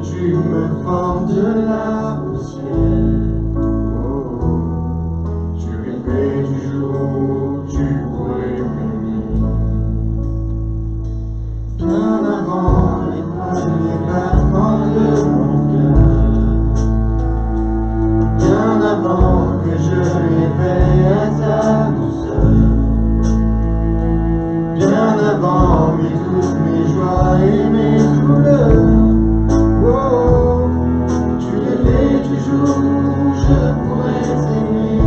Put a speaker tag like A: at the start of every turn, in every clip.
A: tu me formes de la poussière. Tu rêvais du jour où tu pourrais m'aimer. Bien avant les premiers battements de mon cœur, bien avant que je réveille à ta douceur, bien avant mes doutes, mes joies et mes douleurs. Oh, tu rêvais du jour où je pourrais t'aimer.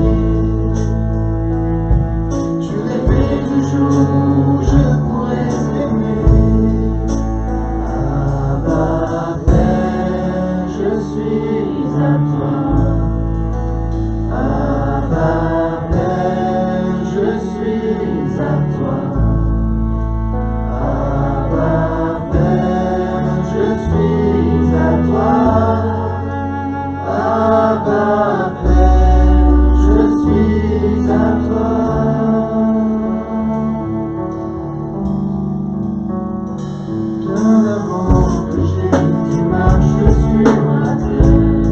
A: Tu rêvais du jour où je pourrais t'aimer. Abba Père, je suis à toi. Abba Père, je suis à toi. Abba Père, je suis à toi. Abba Père, je suis à toi. Bien avant que j'ai qui marche sur la terre,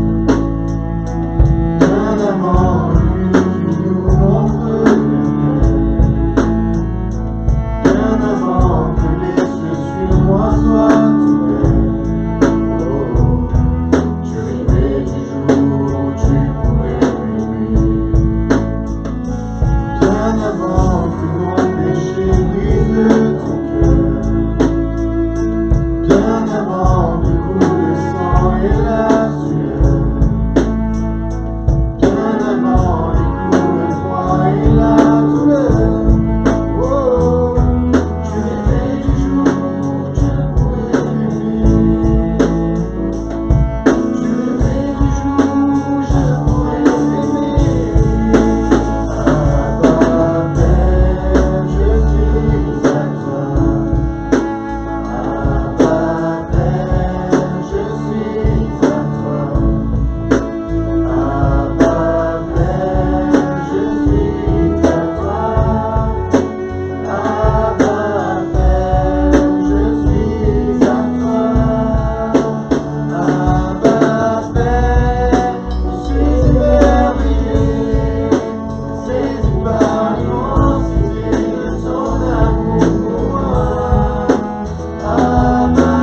A: bien avant lui qui nous montre le ver, bien avant que les cieux sur moi soient ouverts. Oh, tu rêvais du jour où tu pourrais m'aimer. Bien avant que mon péché brise ton cœur, bien avant de couler le sang et la sueur, bien avant les coups, le froid et la douleur. Oh, tu rêvais du jour où je pourrais m'aimer. Tu rêvais du jour où je pourrais t'aimer. Abba Père, je suis à toi. Abba Père, je suis à toi. Abba Père, je suis à toi. Abba Père, je suis à toi. Abba Père, je suis émerveillé, saisi par l'immensité de ton amour pour moi. Abba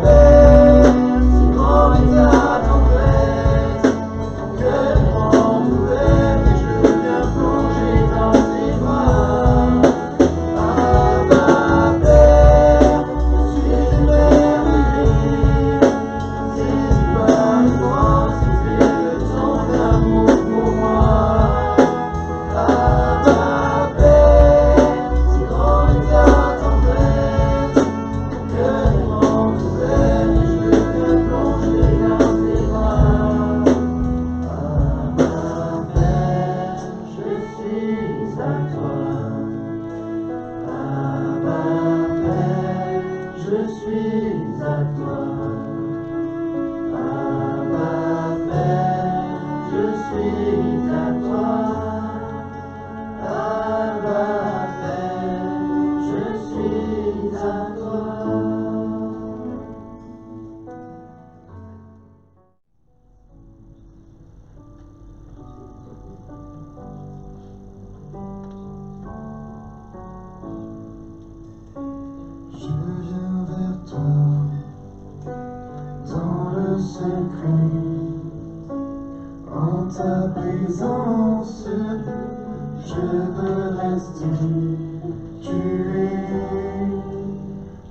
A: Père, si grand est ta tendresse, mon cœur est grand ouvert et je viens plonger dans tes bras. Abba Père, je suis émerveillé, saisi par l'immensité de ton amour pour moi. Abba Père, si grand est ta tendresse, mon cœur est grand ouvert et je viens plonger dans tes bras. Abba Père, je suis à toi. Abba Père, je suis à toi. Abba Père, je suis à toi. Abba Père, je suis à toi. Je viens vers toi, dans le secret, en ta présence, je veux rester.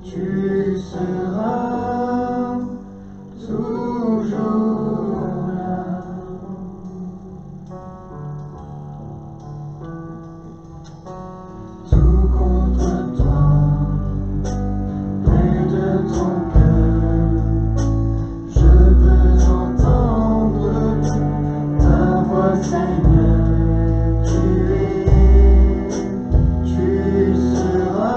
A: Tu seras toujours là. Tout contre toi, près de ton cœur, je veux entendre ta voix, Seigneur. Tu seras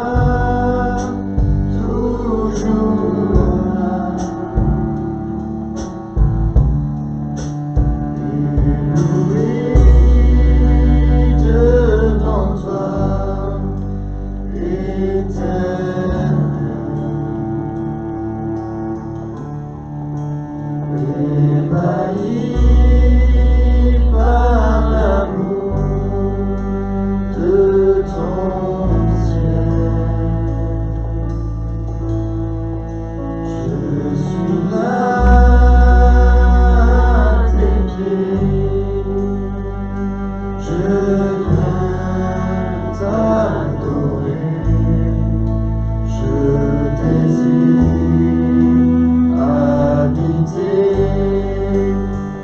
A: t'adorer. Je désire habiter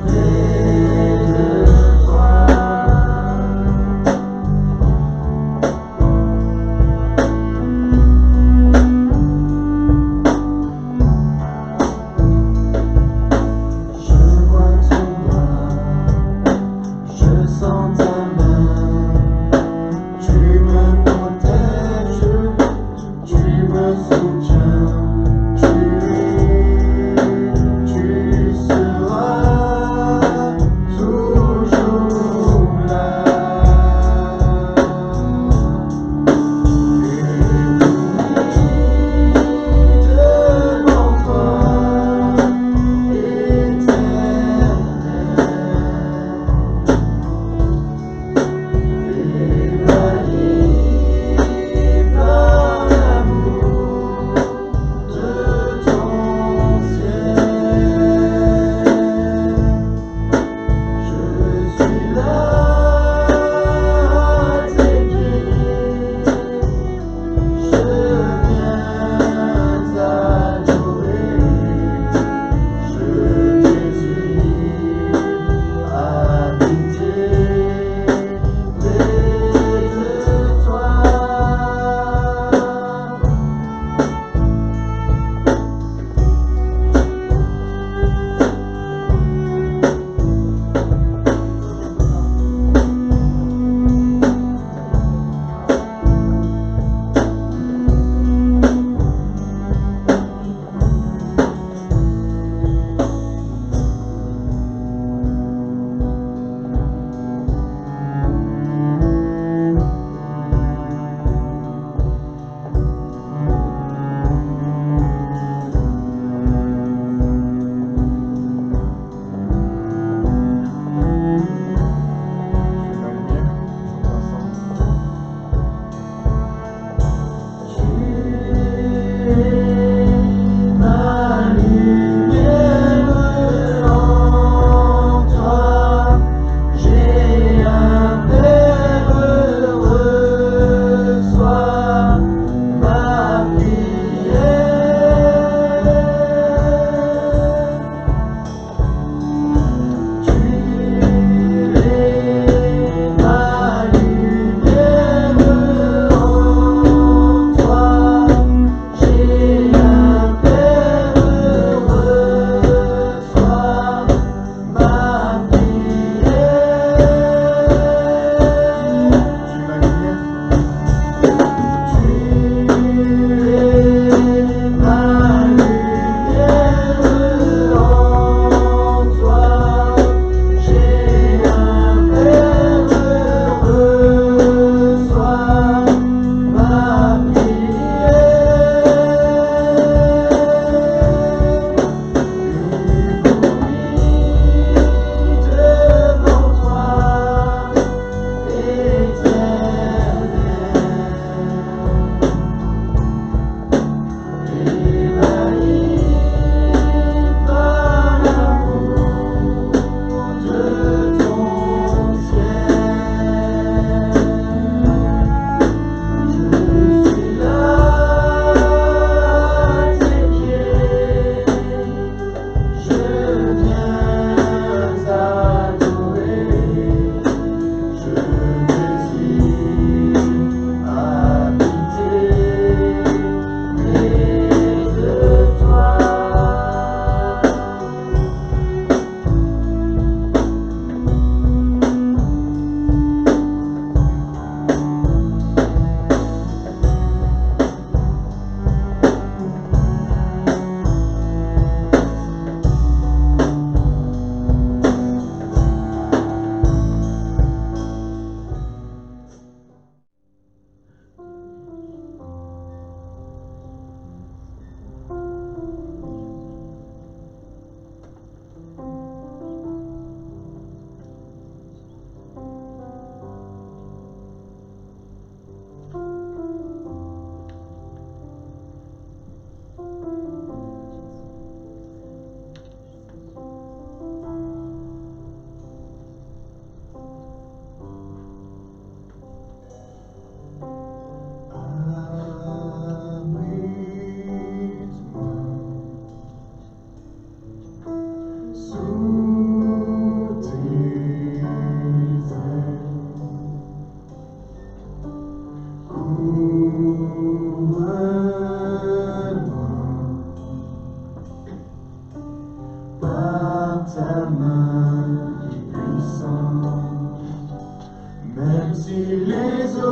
A: près de toi. Je vois ton bras, je sens ta main. Tu me protèges, tu me soutiens, tu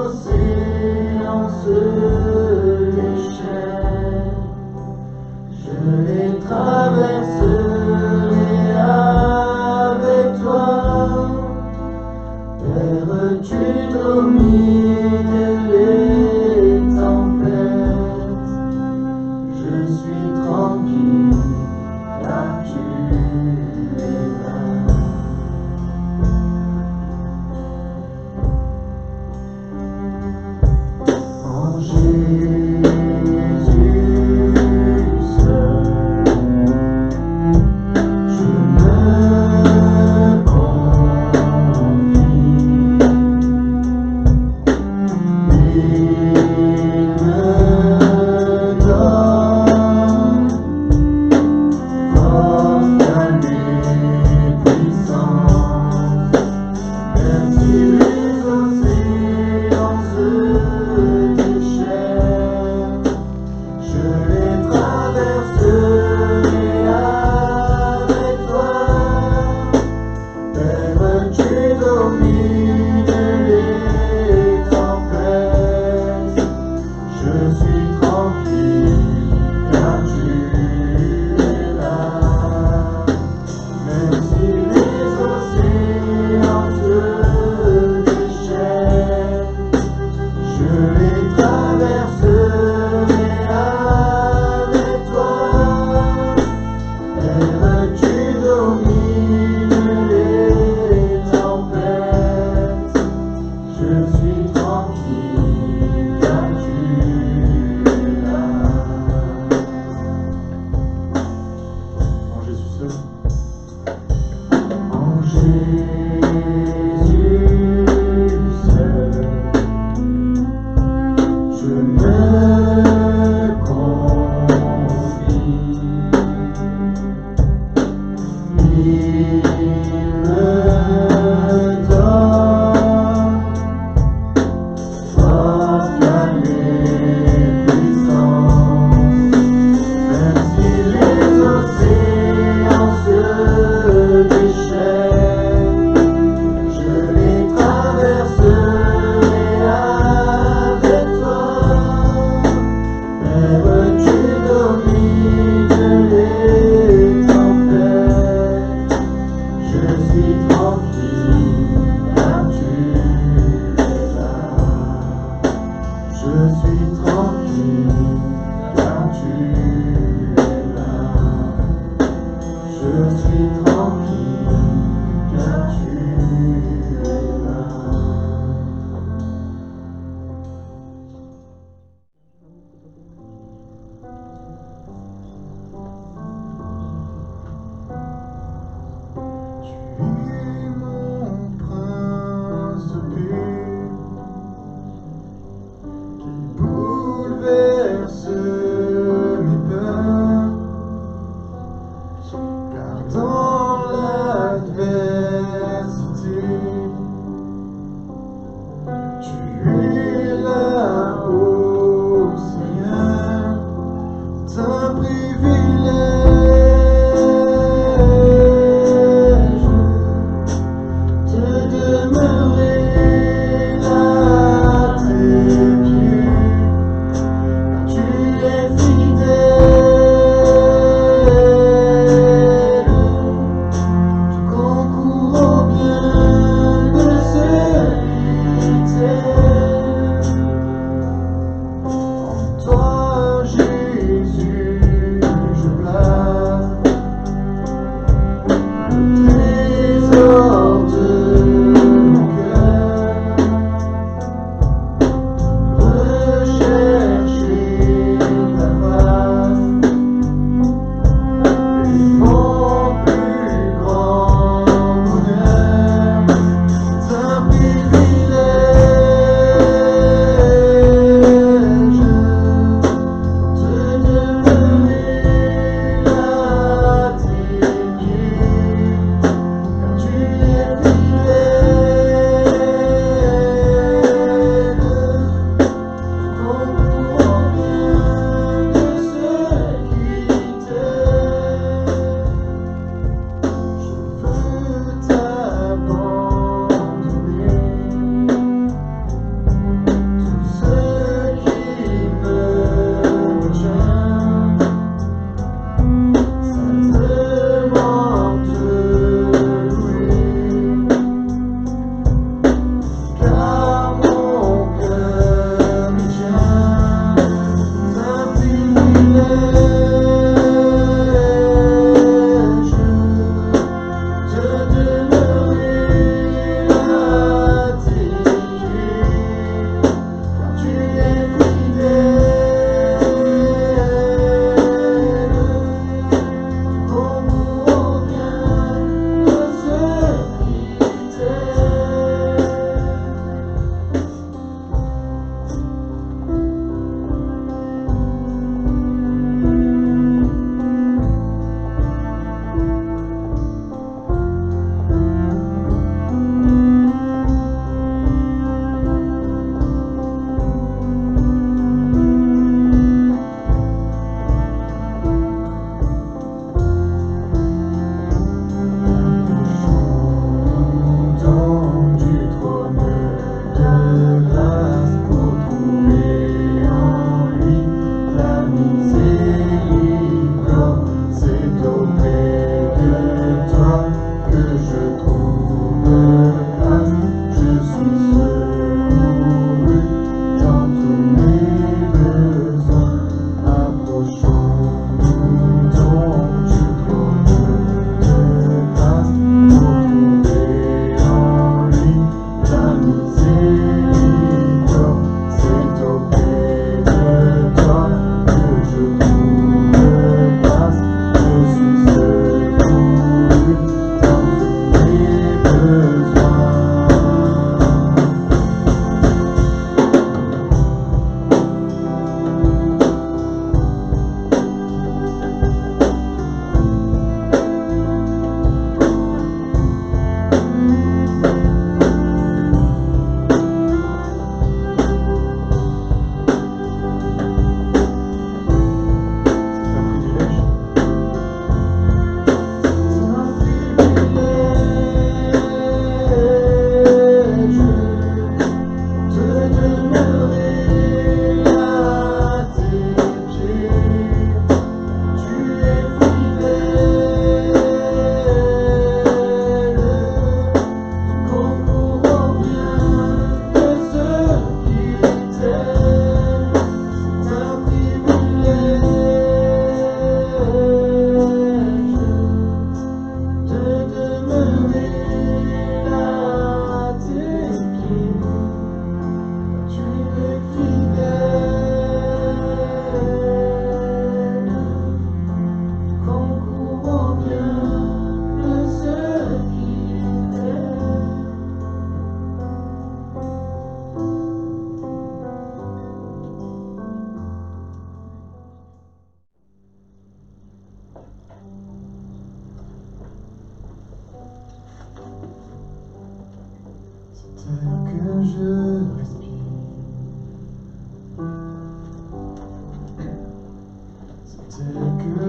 A: océans se déchaînent, je les traverserai avec toi. Terre, tu domines les tempêtes, je suis tranquille car tu es là. En Jésus seul, je me confie. Il me donne force, calme et puissance, même si les océans se déchaînent, je les traverserai avec toi. Père, tu domines les tempêtes, je suis tranquille car tu es là. Même si les océans se déchaînent, je les traverserai avec toi. Terre, tu domines les tempêtes, je suis tranquille car tu es là. En Jésus seul. En Jésus seul, je me confie. Il me donne force, calme et puissance, même si les océans se déchaînent, je les traverserai avec toi. Père, tu domines les tempêtes, je suis tranquille car tu es là. Je suis tranquille car tu es là. Je suis tranquille car tu es là. Tu es mon prince de paix qui bouleverse mes peurs, car dans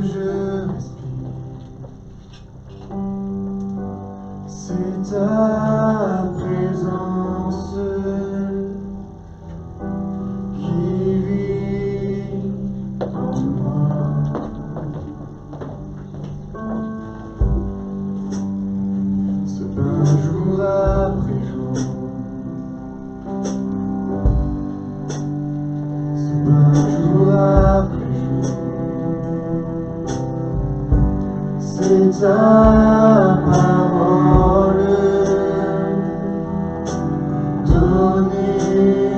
A: je respire, c'est ta présence qui vit en moi. Ce bain jour après jour, ce bain jour après jour, c'est ta parole donnée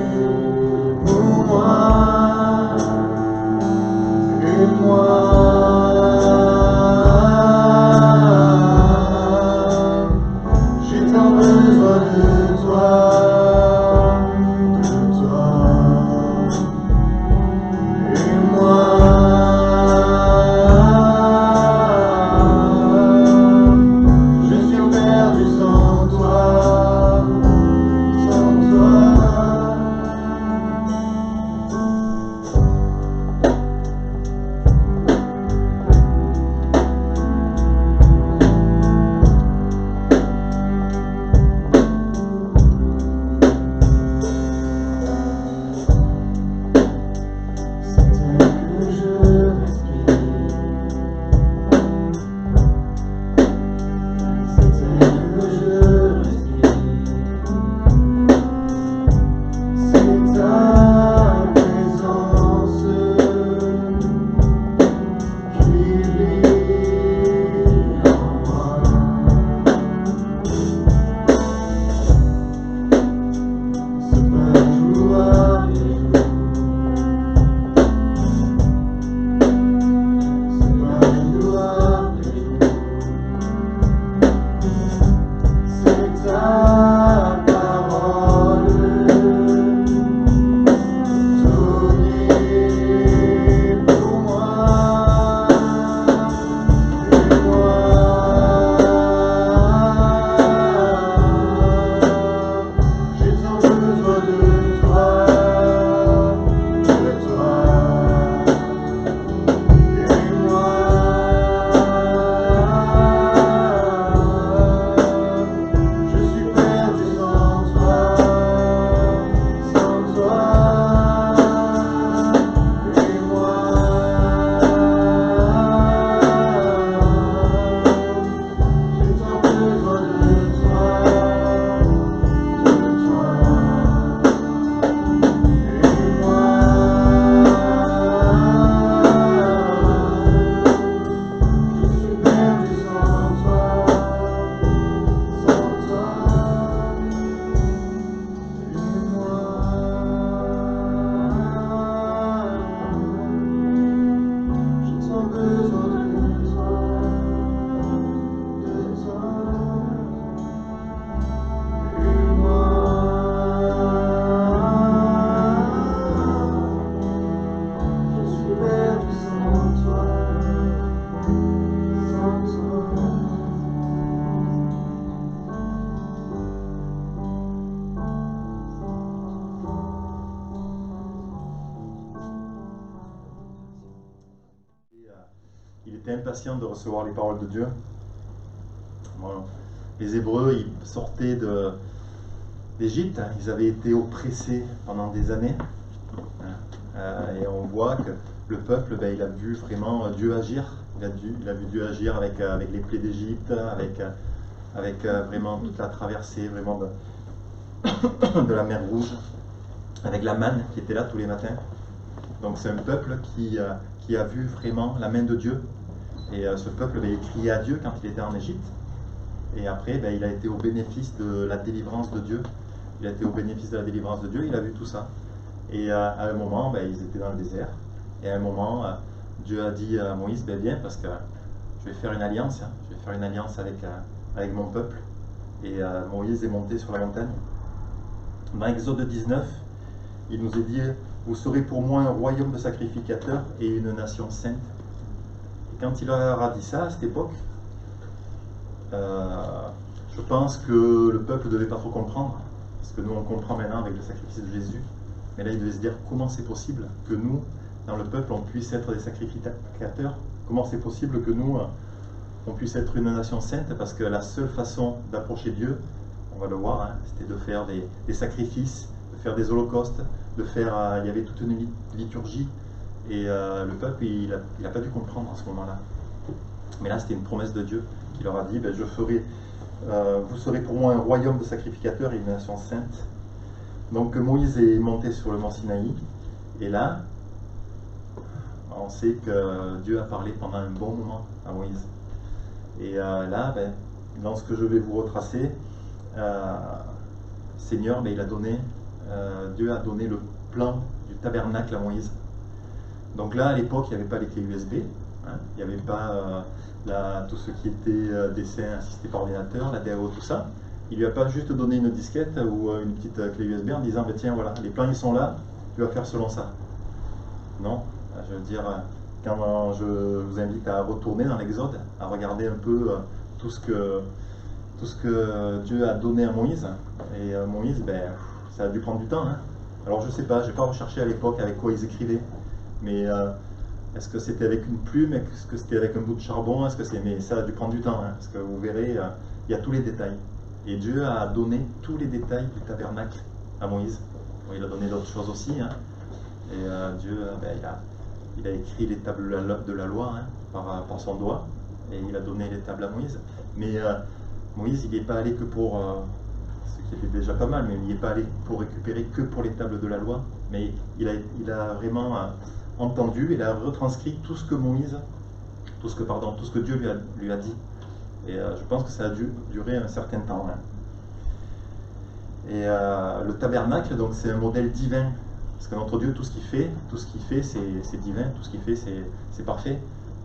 A: pour moi et moi. J'ai tant besoin de toi, et moi. Je suis perdu sans toi, sans toi. C'est tel que je respire, c'est tel que je respire, c'est ta présence qui vit en moi. Ce bain jour après jour, ce bain jour après jour, c'est ta parole donnée pour moi et moi. J'ai tant besoin de toi, et moi. Je suis perdu sans toi, et moi. J'ai tant besoin de toi, et moi. Je suis perdu sans toi, et moi. J'ai tant besoin de toi, et moi. Je suis perdu sans toi, sans toi. Il était impatient de recevoir les paroles de Dieu. Voilà. Les Hébreux, ils sortaient d'Égypte, hein. Ils avaient été oppressés pendant des années. Et on voit que le peuple, il a vu vraiment Dieu agir. Il a vu Dieu agir avec les plaies d'Égypte, avec vraiment toute la traversée vraiment de la mer Rouge, avec la manne qui était là tous les matins. Donc c'est un peuple qui a vu vraiment la main de Dieu. Et ce peuple, il criait à Dieu quand il était en Égypte. Et après, il a été au bénéfice de la délivrance de Dieu. Il a été au bénéfice de la délivrance de Dieu, il a vu tout ça. Et à un moment, ils étaient dans le désert. Et à un moment, Dieu a dit à Moïse, viens, parce que je vais faire une alliance. Je vais faire une alliance avec mon peuple. Et Moïse est monté sur la montagne. Dans Exode 19, il nous est dit, vous serez pour moi un royaume de sacrificateurs et une nation sainte. Et quand il leur a dit ça, à cette époque, je pense que le peuple ne devait pas trop comprendre, parce que nous on comprend maintenant avec le sacrifice de Jésus, mais là il devait se dire comment c'est possible que nous, dans le peuple, on puisse être des sacrificateurs
B: comment c'est possible que nous, on puisse être une nation sainte, parce que la seule façon d'approcher Dieu, on va le voir, hein, c'était de faire des sacrifices, de faire des holocaustes, de faire, il y avait toute une liturgie, et le peuple, il n'a pas dû comprendre à ce moment-là. Mais là, c'était une promesse de Dieu qui leur a dit, ben, vous serez pour moi un royaume de sacrificateurs et une nation sainte. Donc Moïse est monté sur le mont Sinaï, et là, on sait que Dieu a parlé pendant un bon moment à Moïse. Et là, ben, dans ce que je vais vous retracer, Seigneur, ben, Dieu a donné le plan du tabernacle à Moïse. Donc là, à l'époque, il n'y avait pas les clés USB, hein, il n'y avait pas tout ce qui était dessin assisté par ordinateur, la DAO, tout ça. Il lui a pas juste donné une disquette ou une petite clé USB en disant, ben, tiens, voilà, les plans ils sont là, tu vas faire selon ça. Non, je veux dire, quand je vous invite à retourner dans l'Exode, à regarder un peu tout ce que Dieu a donné à Moïse. Et Moïse, ben, ça a dû prendre du temps. Hein. Alors je ne sais pas, je n'ai pas recherché à l'époque avec quoi ils écrivaient, mais est-ce que c'était avec une plume, est-ce que c'était avec un bout de charbon, mais ça a dû prendre du temps, hein, parce que vous verrez, il y a tous les détails. Et Dieu a donné tous les détails du tabernacle à Moïse. Bon, il a donné d'autres choses aussi, hein. Et Dieu, ben, il a écrit les tables de la loi, hein, par son doigt, et il a donné les tables à Moïse. Mais Moïse, il n'est pas allé que pour, ce qui était déjà pas mal, mais il n'y est pas allé pour récupérer que pour les tables de la loi, mais il a vraiment entendu, il a retranscrit tout ce que tout ce que Dieu lui a dit. Et je pense que ça a dû durer un certain temps. Hein. Et le tabernacle, donc, c'est un modèle divin. Parce que notre Dieu, tout ce qu'il fait, c'est divin, tout ce qu'il fait, c'est parfait.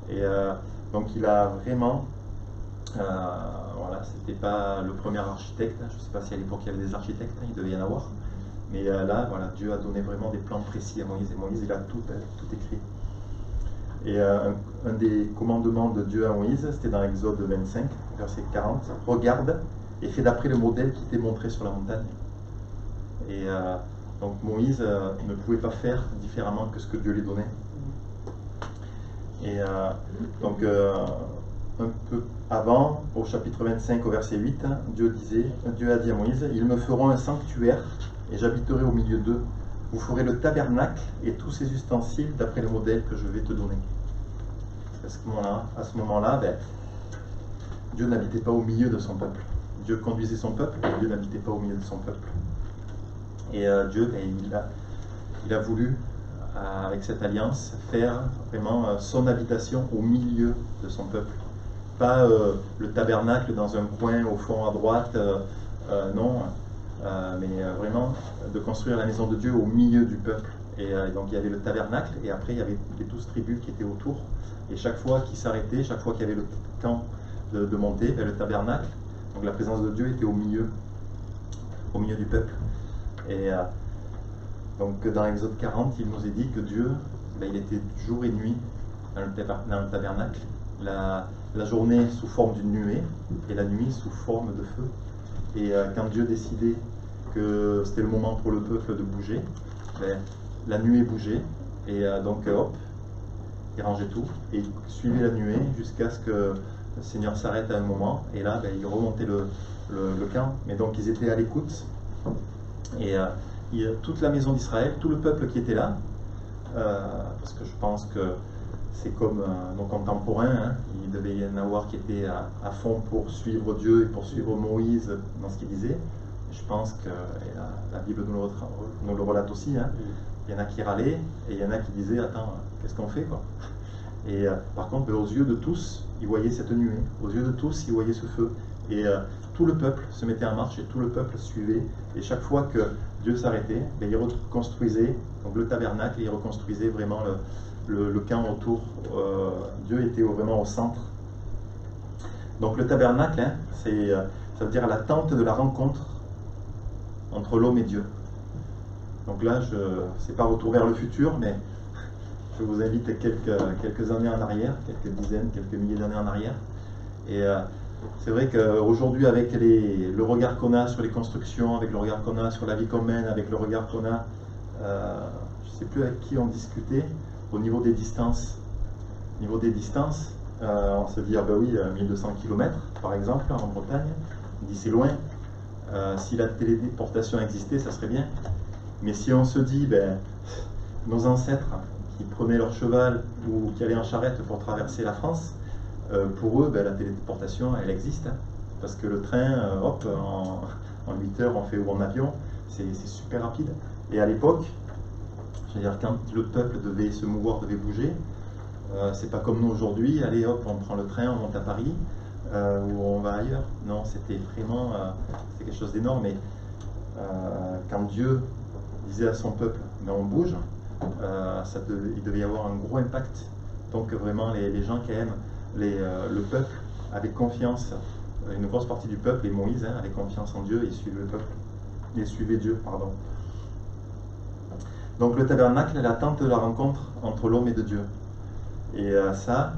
B: Et donc il a vraiment, voilà, c'était pas le premier architecte, je ne sais pas si à l'époque il y avait des architectes, il devait y en avoir. Mais là, voilà, Dieu a donné vraiment des plans précis à Moïse, et Moïse, il a tout écrit. Et un des commandements de Dieu à Moïse, c'était dans Exode 25, verset 40, « Regarde et fais d'après le modèle qui t'est montré sur la montagne. » Et donc Moïse ne pouvait pas faire différemment que ce que Dieu lui donnait. Et donc un peu avant, au chapitre 25, au verset 8, Dieu a dit à Moïse, « Ils me feront un sanctuaire et j'habiterai au milieu d'eux. Vous ferez le tabernacle et tous ses ustensiles d'après le modèle que je vais te donner. » À ce moment-là, ben, Dieu n'habitait pas au milieu de son peuple. Dieu conduisait son peuple, mais Dieu n'habitait pas au milieu de son peuple. Et Dieu, ben, il a voulu, avec cette alliance, faire vraiment son habitation au milieu de son peuple. Pas le tabernacle dans un coin au fond à droite, non, mais vraiment de construire la maison de Dieu au milieu du peuple. Et donc il y avait le tabernacle, et après il y avait les 12 tribus qui étaient autour. Et chaque fois qu'ils s'arrêtaient, chaque fois qu'il y avait le temps de monter vers le tabernacle, donc la présence de Dieu était au milieu du peuple. Et donc dans Exode 40, il nous est dit que Dieu, ben, il était jour et nuit dans le tabernacle. La journée sous forme d'une nuée et la nuit sous forme de feu. Et quand Dieu décidait que c'était le moment pour le peuple de bouger, ben, la nuée bougeait, et donc hop, il rangeait tout, et il suivait la nuée jusqu'à ce que le Seigneur s'arrête à un moment, et là, ben, il remontait le camp. Mais donc ils étaient à l'écoute, et toute la maison d'Israël, tout le peuple qui était là, parce que je pense que c'est comme nos contemporains, hein, il devait y en avoir qui étaient à fond pour suivre Dieu et pour suivre Moïse dans ce qu'il disait. Je pense que la Bible nous le relate aussi, hein. Il y en a qui râlaient et il y en a qui disaient, attends, qu'est-ce qu'on fait, quoi? Et par contre, aux yeux de tous, ils voyaient cette nuée, aux yeux de tous, ils voyaient ce feu. Et tout le peuple se mettait en marche et tout le peuple suivait. Et chaque fois que Dieu s'arrêtait, ben, il reconstruisait donc, le tabernacle, et il reconstruisait vraiment le camp autour. Dieu était vraiment au centre. Donc le tabernacle, hein, ça veut dire la tente de la rencontre entre l'homme et Dieu. Donc là, c'est pas retour vers le futur, mais je vous invite quelques années en arrière, quelques dizaines, quelques milliers d'années en arrière. Et c'est vrai qu'aujourd'hui, avec le regard qu'on a sur les constructions, avec le regard qu'on a sur la vie qu'on mène, avec le regard qu'on a, je ne sais plus avec qui on discutait, au niveau des distances. niveau des distances, on se dit, ah ben oui, 1200 km par exemple en Bretagne, on dit c'est loin. Si la téléportation existait, ça serait bien. Mais si on se dit, ben, nos ancêtres qui prenaient leur cheval ou qui allaient en charrette pour traverser la France, pour eux, ben, la téléportation, elle existe. Hein, parce que le train, hop, en 8 heures, on fait ou en avion, c'est super rapide. Et à l'époque, je veux dire, quand le peuple devait se mouvoir, devait bouger, c'est pas comme nous aujourd'hui, allez hop, on prend le train, on monte à Paris, ou on va ailleurs. Non, c'était vraiment c'était quelque chose d'énorme. Et quand Dieu disait à son peuple, mais on bouge, il devait y avoir un gros impact. Donc vraiment, les gens qui aiment, le peuple avait confiance, une grosse partie du peuple, et Moïse avait confiance en Dieu et suivait le peuple, et suivait Dieu, pardon. Donc le tabernacle est la tente de la rencontre entre l'homme et de Dieu. Et ça,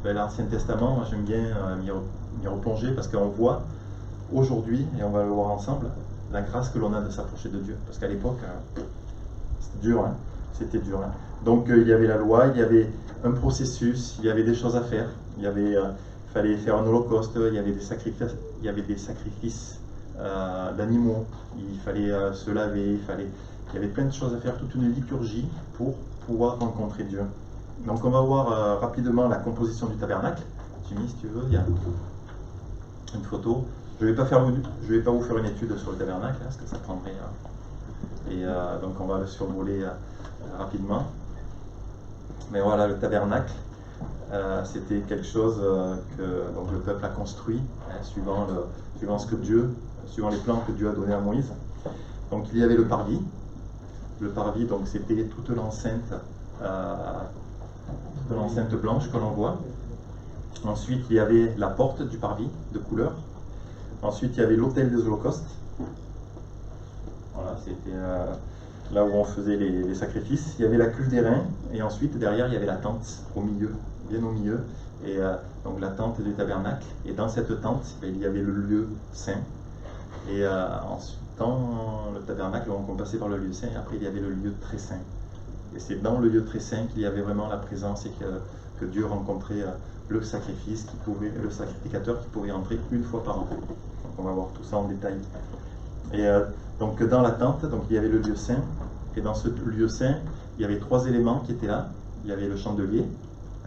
B: ben, l'Ancien Testament, moi j'aime bien m'y replonger parce qu'on voit aujourd'hui, et on va le voir ensemble, la grâce que l'on a de s'approcher de Dieu. Parce qu'à l'époque, c'était dur, hein, c'était dur. Hein. Donc il y avait la loi, il y avait un processus, il y avait des choses à faire, il fallait faire un holocauste, il y avait des sacrifices d'animaux, il fallait se laver, il y avait plein de choses à faire, toute une liturgie pour pouvoir rencontrer Dieu. Donc on va voir rapidement la composition du tabernacle. Jimmy, si tu veux, il y a une photo. Je ne vais pas vous faire une étude sur le tabernacle, hein, parce que ça prendrait... donc on va le survoler rapidement. Mais voilà, le tabernacle, c'était quelque chose que donc, le peuple a construit, hein, suivant les plans que Dieu a donnés à Moïse. Donc il y avait le parvis. Le parvis, donc c'était toute l'enceinte blanche que l'on voit. Ensuite, il y avait la porte du parvis de couleur. Ensuite, il y avait l'autel des holocaustes. Voilà, c'était là où on faisait les sacrifices. Il y avait la cuve des reins. Et ensuite, derrière, il y avait la tente au milieu, bien au milieu. Et donc la tente du tabernacle. Et dans cette tente, il y avait le lieu saint. Et ensuite, dans le tabernacle, on passait par le lieu saint. Et après, il y avait le lieu très saint. Et c'est dans le lieu très saint qu'il y avait vraiment la présence et que Dieu rencontrait le sacrificateur qui pouvait entrer une fois par an. Donc on va voir tout ça en détail. Et donc dans la tente, donc, il y avait le lieu saint. Et dans ce lieu saint, il y avait 3 éléments qui étaient là. Il y avait le chandelier,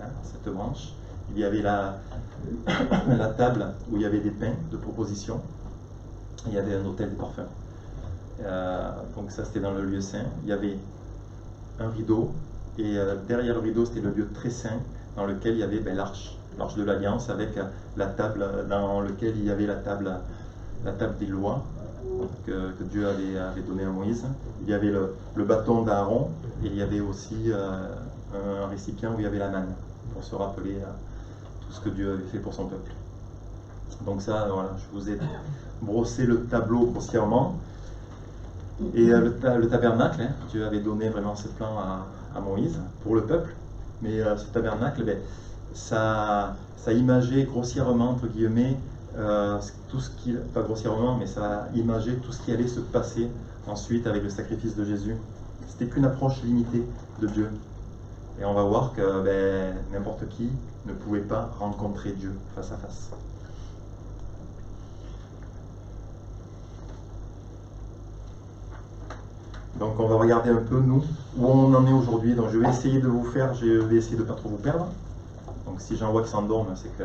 B: hein, cette branche. Il y avait la table où il y avait des pains de proposition. Il y avait un autel de parfum. Donc ça c'était dans le lieu saint. Il y avait un rideau, et derrière le rideau c'était le lieu très saint dans lequel il y avait l'arche de l'Alliance avec la table dans lequel il y avait la table des lois que Dieu avait donné à Moïse. Il y avait le bâton d'Aaron et il y avait aussi un récipient où il y avait la manne pour se rappeler tout ce que Dieu avait fait pour son peuple. Donc ça, voilà, je vous ai brossé le tableau grossièrement. Et le tabernacle, hein, Dieu avait donné vraiment ce plan à Moïse pour le peuple, mais ce tabernacle, ça imageait grossièrement, entre guillemets, tout ce qui, pas grossièrement, mais ça imageait tout ce qui allait se passer ensuite avec le sacrifice de Jésus. C'était qu'une approche limitée de Dieu. Et on va voir que n'importe qui ne pouvait pas rencontrer Dieu face à face. Donc on va regarder un peu, nous, où on en est aujourd'hui. Donc je vais essayer de de ne pas trop vous perdre. Donc si j'en vois qui s'endorment, c'est que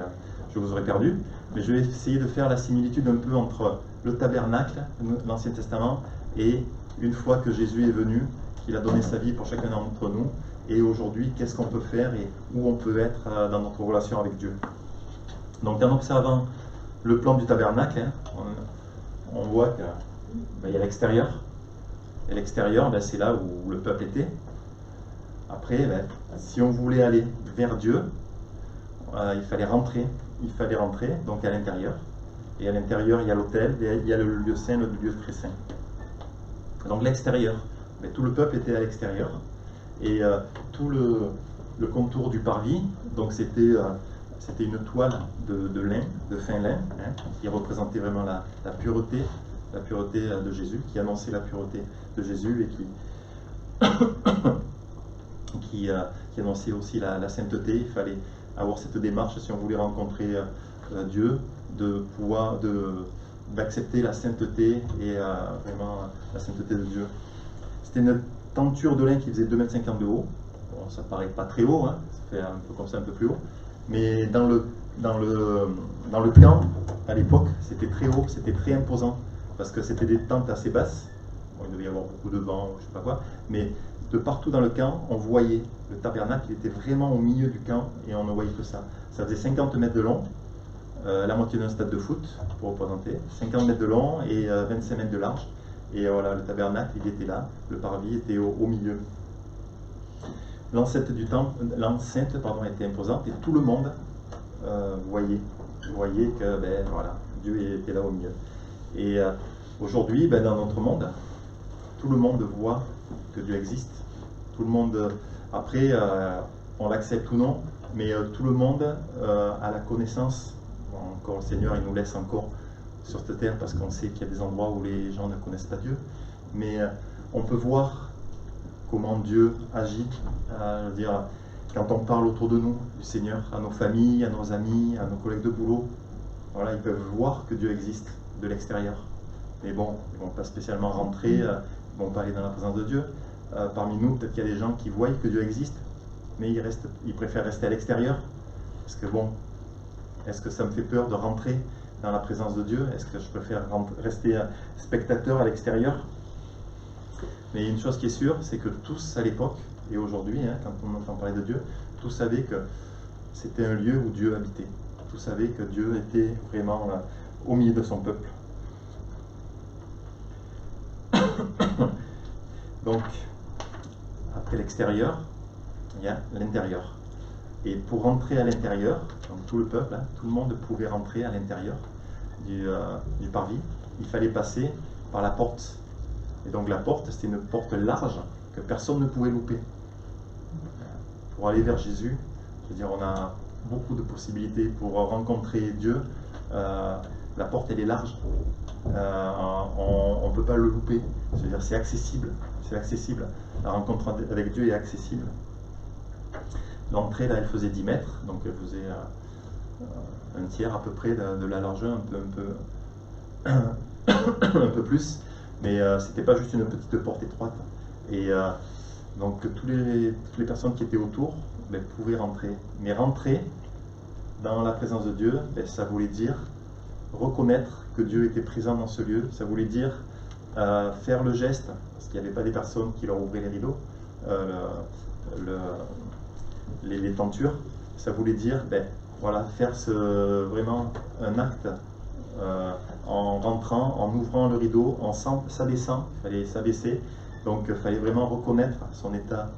B: je vous aurais perdu. Mais je vais essayer de faire la similitude un peu entre le tabernacle, l'Ancien Testament, et une fois que Jésus est venu, qu'il a donné sa vie pour chacun d'entre nous, et aujourd'hui, qu'est-ce qu'on peut faire et où on peut être dans notre relation avec Dieu. Donc en observant le plan du tabernacle, hein, on voit qu'il y a l'extérieur. Et l'extérieur, c'est là où le peuple était. Après, si on voulait aller vers Dieu, il fallait rentrer donc à l'intérieur. Et à l'intérieur, il y a l'autel, il y a le lieu saint, le lieu très saint. Donc l'extérieur, tout le peuple était à l'extérieur. Et tout le contour du parvis, donc c'était une toile de lin, de fin lin, hein, qui représentait vraiment la pureté de Jésus, qui annonçait la pureté de Jésus et qui qui annonçait aussi la sainteté. Il fallait avoir cette démarche si on voulait rencontrer Dieu, d'accepter la sainteté et vraiment la sainteté de Dieu. C'était une tenture de lin qui faisait 2,50 m de haut. Bon, ça paraît pas très haut, hein, ça fait un peu comme ça, un peu plus haut. Mais dans le camp, à l'époque, c'était très haut, c'était très imposant, parce que c'était des tentes assez basses. Bon, il devait y avoir beaucoup de vent, je sais pas quoi, mais de partout dans le camp, on voyait le tabernacle, il était vraiment au milieu du camp, et on ne voyait que ça. Ça faisait 50 mètres de long, la moitié d'un stade de foot, pour représenter, 50 mètres de long et 25 mètres de large. Et voilà, le tabernacle, il était là, le parvis était au milieu. L'enceinte était imposante, et tout le monde voyait que voilà, Dieu était là au milieu. Et aujourd'hui, dans notre monde, tout le monde voit que Dieu existe. Tout le monde, après, on l'accepte ou non, mais tout le monde a la connaissance. Bon, encore le Seigneur, il nous laisse encore sur cette terre parce qu'on sait qu'il y a des endroits où les gens ne connaissent pas Dieu. Mais on peut voir comment Dieu agit. Je veux dire, quand on parle autour de nous du Seigneur, à nos familles, à nos amis, à nos collègues de boulot, voilà, ils peuvent voir que Dieu existe de l'extérieur. Mais bon, ils ne vont pas spécialement rentrer, ils ne vont pas aller dans la présence de Dieu. Parmi nous, peut-être qu'il y a des gens qui voient que Dieu existe, mais ils préfèrent rester à l'extérieur. Parce que bon, est-ce que ça me fait peur de rentrer dans la présence de Dieu? Est-ce que je préfère rester spectateur à l'extérieur? Mais une chose qui est sûre, c'est que tous à l'époque, et aujourd'hui, quand on entend parler de Dieu, tous savaient que c'était un lieu où Dieu habitait. Tous savaient que Dieu était vraiment au milieu de son peuple. Donc, après l'extérieur, il y a l'intérieur. Et pour rentrer à l'intérieur, donc tout le peuple, tout le monde pouvait rentrer à l'intérieur du parvis. Il fallait passer par la porte. Et donc la porte, c'était une porte large que personne ne pouvait louper. Pour aller vers Jésus, je veux dire, on a beaucoup de possibilités pour rencontrer Dieu. La porte, elle est large. On ne peut pas le louper. C'est-à-dire, c'est accessible. C'est accessible. La rencontre avec Dieu est accessible. L'entrée, là, elle faisait 10 mètres, donc elle faisait un tiers à peu près de la largeur, un peu plus. Mais c'était pas juste une petite porte étroite. Et donc toutes les personnes qui étaient autour pouvaient rentrer. Mais rentrer dans la présence de Dieu, ça voulait dire reconnaître que Dieu était présent dans ce lieu. Ça voulait dire faire le geste, parce qu'il n'y avait pas des personnes qui leur ouvraient les rideaux, les tentures. Ça voulait dire voilà, faire vraiment un acte en rentrant, en ouvrant le rideau, en s'abaissant. Il fallait s'abaisser. Donc il fallait vraiment reconnaître son état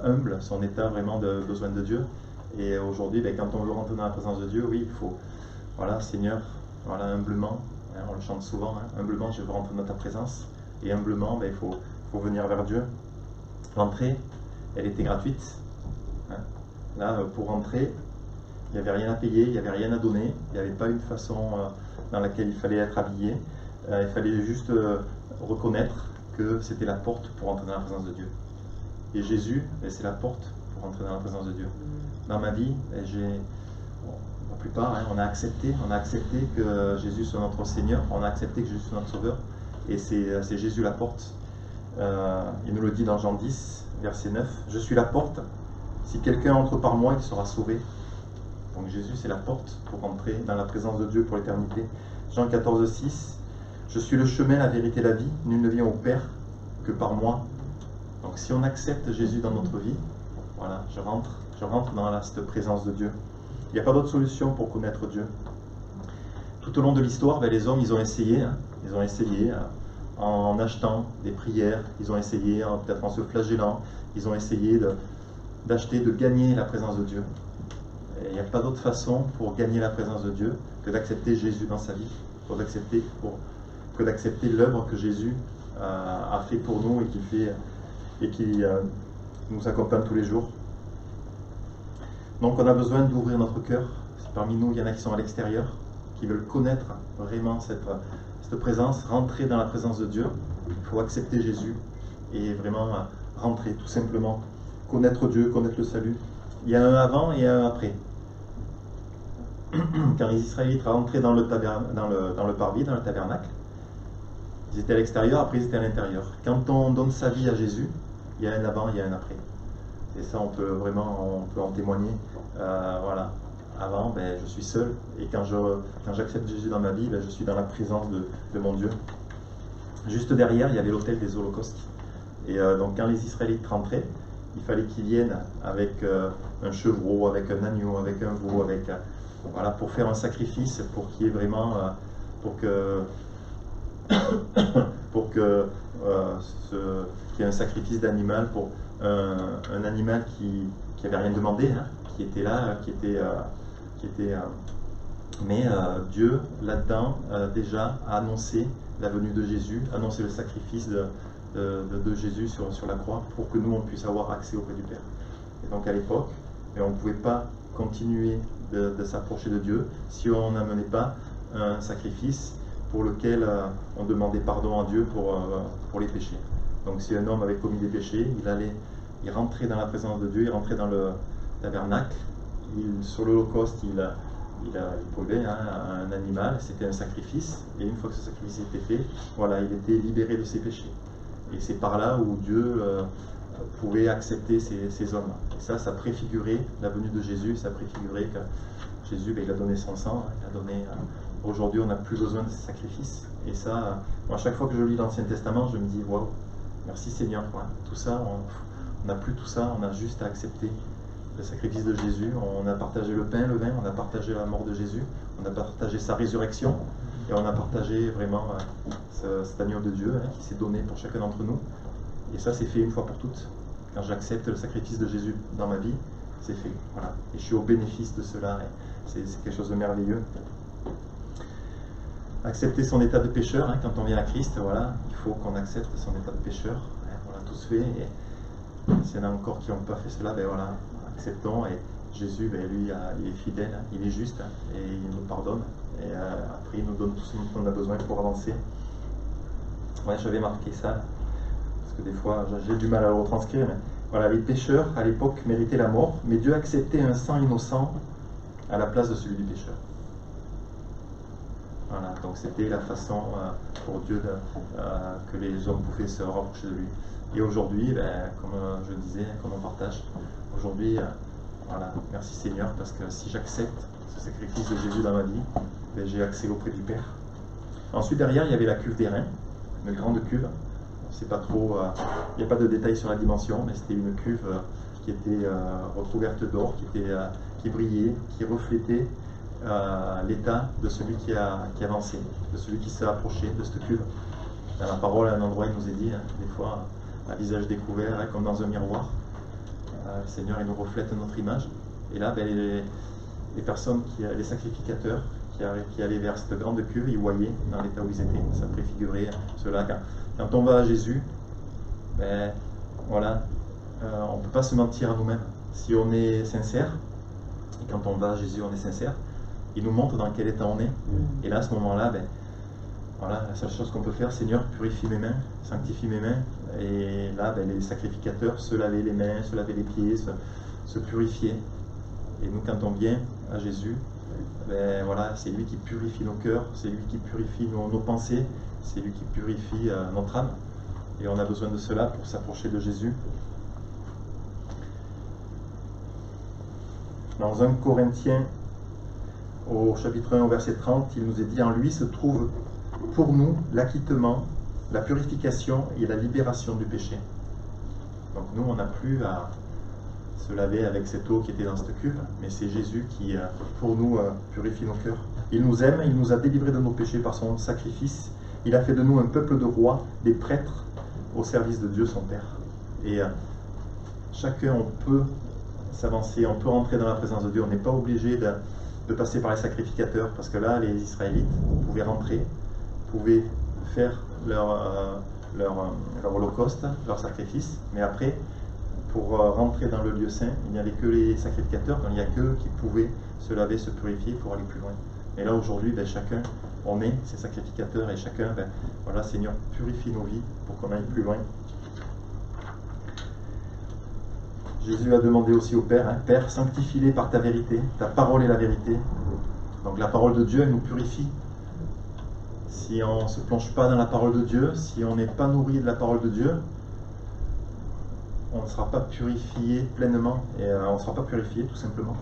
B: humble, son état vraiment de besoin de Dieu. Et aujourd'hui, quand on veut rentrer dans la présence de Dieu, oui, il faut, voilà, Seigneur, voilà, humblement, on le chante souvent, humblement, je veux rentrer dans ta présence. Et humblement, il faut venir vers Dieu. L'entrée, elle était gratuite. Là, pour rentrer, il n'y avait rien à payer, il n'y avait rien à donner, il n'y avait pas une façon dans laquelle il fallait être habillé. Il fallait juste reconnaître que c'était la porte pour entrer dans la présence de Dieu. Et Jésus, c'est la porte pour entrer dans la présence de Dieu. Dans ma vie, la plupart, on a accepté que Jésus soit notre Seigneur, on a accepté que Jésus soit notre Sauveur, et c'est Jésus la porte. Il nous le dit dans Jean 10, verset 9, « Je suis la porte, si quelqu'un entre par moi, il sera sauvé. » Donc Jésus, c'est la porte pour entrer dans la présence de Dieu pour l'éternité. Jean 14, 6, « Je suis le chemin, la vérité, la vie, nul ne vient au Père que par moi. » Donc si on accepte Jésus dans notre vie, voilà, je rentre dans cette présence de Dieu. Il n'y a pas d'autre solution pour connaître Dieu. Tout au long de l'histoire, les hommes, ils ont essayé en achetant des prières, ils ont essayé peut-être en se flagellant, ils ont essayé d'acheter, de gagner la présence de Dieu. Et il n'y a pas d'autre façon pour gagner la présence de Dieu que d'accepter Jésus dans sa vie, que d'accepter l'œuvre que Jésus a fait pour nous et qui nous accompagne tous les jours. Donc on a besoin d'ouvrir notre cœur. Parmi nous, il y en a qui sont à l'extérieur, qui veulent connaître vraiment cette présence, rentrer dans la présence de Dieu. Il faut accepter Jésus et vraiment rentrer tout simplement. connaître Dieu, connaître le salut. Il y a un avant et un après. Quand les Israélites rentraient dans le parvis, dans le tabernacle, ils étaient à l'extérieur, après ils étaient à l'intérieur. Quand on donne sa vie à Jésus, il y a un avant, il y a un après. Et ça, on peut en témoigner. Voilà. Avant, ben, je suis seul, et quand j'accepte Jésus dans ma vie, ben, je suis dans la présence de mon Dieu. Juste derrière, il y avait l'autel des holocaustes. Et donc quand les Israélites rentraient, il fallait qu'ils viennent avec un chevreau, avec un agneau, avec un veau, voilà, pour faire un sacrifice, pour qu'il y ait vraiment, qu'il y ait un sacrifice d'animal, pour un animal qui n'avait rien demandé, hein, qui était là, mais Dieu, là-dedans, déjà a annoncé la venue de Jésus, annoncé le sacrifice de Jésus sur la croix, pour que nous, on puisse avoir accès auprès du Père. Et donc à l'époque, on ne pouvait pas continuer de s'approcher de Dieu si on n'amenait pas un sacrifice pour lequel on demandait pardon à Dieu pour les péchés. Donc si un homme avait commis des péchés, il rentrait dans la présence de Dieu, il rentrait dans le tabernacle, sur l'Holocauste, il brûlait un animal, c'était un sacrifice, et une fois que ce sacrifice était fait, voilà, il était libéré de ses péchés. Et c'est par là où Dieu pouvait accepter ces hommes. Et ça préfigurait la venue de Jésus, ça préfigurait que Jésus, il a donné son sang, aujourd'hui on n'a plus besoin de ces sacrifices. Et ça, à chaque fois que je lis l'Ancien Testament, je me dis, waouh, merci Seigneur, quoi. Tout ça, on n'a plus tout ça, on a juste à accepter le sacrifice de Jésus. On a partagé le pain, le vin, on a partagé la mort de Jésus, on a partagé sa résurrection, et on a partagé vraiment cet agneau de Dieu, hein, qui s'est donné pour chacun d'entre nous. Et ça, c'est fait une fois pour toutes. Quand j'accepte le sacrifice de Jésus dans ma vie, c'est fait. Voilà. Et je suis au bénéfice de cela. C'est quelque chose de merveilleux. Accepter son état de pécheur, hein, quand on vient à Christ, voilà, il faut qu'on accepte son état de pécheur. Hein, on l'a tous fait. Et s'il y en a encore qui n'ont pas fait cela, ben voilà, acceptons. Et Jésus, ben, lui, il est fidèle, hein, il est juste, hein, et il nous pardonne. Et après, il nous donne tout ce dont on a besoin pour avancer. Ouais, j'avais marqué ça. Parce que des fois, j'ai du mal à le retranscrire, mais voilà, les pécheurs, à l'époque, méritaient la mort, mais Dieu acceptait un sang innocent à la place de celui du pécheur. Voilà, donc c'était la façon pour Dieu que les hommes pouvaient se rapprocher de lui. Et aujourd'hui, ben, comme je disais, comme on partage, aujourd'hui, voilà, merci Seigneur, parce que si j'accepte ce sacrifice de Jésus dans ma vie, ben, j'ai accès auprès du Père. Ensuite, derrière, il y avait la cuve d'airain, une grande cuve. C'est pas trop, il n'y a pas de détails sur la dimension, mais c'était une cuve qui était recouverte d'or, qui brillait, qui reflétait l'état de celui qui avançait, de celui qui s'est approché de cette cuve. Dans la parole, à un endroit, il nous est dit, hein, des fois, à visage découvert, hein, comme dans un miroir, le Seigneur, il nous reflète notre image. Et là, ben, les personnes, les sacrificateurs, qui allaient vers cette grande cuve, ils voyaient dans l'état où ils étaient. Ça préfigurait cela. Quand on va à Jésus, ben, voilà, on ne peut pas se mentir à nous-mêmes. Si on est sincère, et quand on va à Jésus, on est sincère, il nous montre dans quel état on est. Et là, à ce moment-là, ben, voilà, la seule chose qu'on peut faire, Seigneur, purifie mes mains, sanctifie mes mains. Et là, ben, les sacrificateurs se lavaient les mains, se lavaient les pieds, se purifiaient. Et nous, quand on vient à Jésus, ben, voilà, c'est lui qui purifie nos cœurs, c'est lui qui purifie nos pensées, c'est lui qui purifie notre âme. Et on a besoin de cela pour s'approcher de Jésus. Dans 1 Corinthiens, au chapitre 1, au verset 30, il nous est dit, en lui se trouve pour nous l'acquittement, la purification et la libération du péché. Donc nous, on n'a plus à se laver avec cette eau qui était dans cette cuve, mais c'est Jésus qui, pour nous, purifie nos cœurs. Il nous aime, il nous a délivrés de nos péchés par son sacrifice. Il a fait de nous un peuple de rois, des prêtres, au service de Dieu son Père. Et chacun, on peut s'avancer, on peut rentrer dans la présence de Dieu. On n'est pas obligé de passer par les sacrificateurs, parce que là, les Israélites pouvaient rentrer, pouvaient faire leur holocauste, leur sacrifice, mais après, pour rentrer dans le lieu saint, il n'y avait que les sacrificateurs, il n'y a qu'eux qui pouvaient se laver, se purifier pour aller plus loin. Et là aujourd'hui, ben, chacun, on est ces sacrificateurs, et chacun, ben, voilà, Seigneur, purifie nos vies pour qu'on aille plus loin. Jésus a demandé aussi au Père, hein, Père, sanctifie-les par ta vérité, ta parole est la vérité. Donc la parole de Dieu, elle nous purifie. Si on ne se plonge pas dans la parole de Dieu, si on n'est pas nourri de la parole de Dieu, on ne sera pas purifié pleinement, et on ne sera pas purifié tout simplement.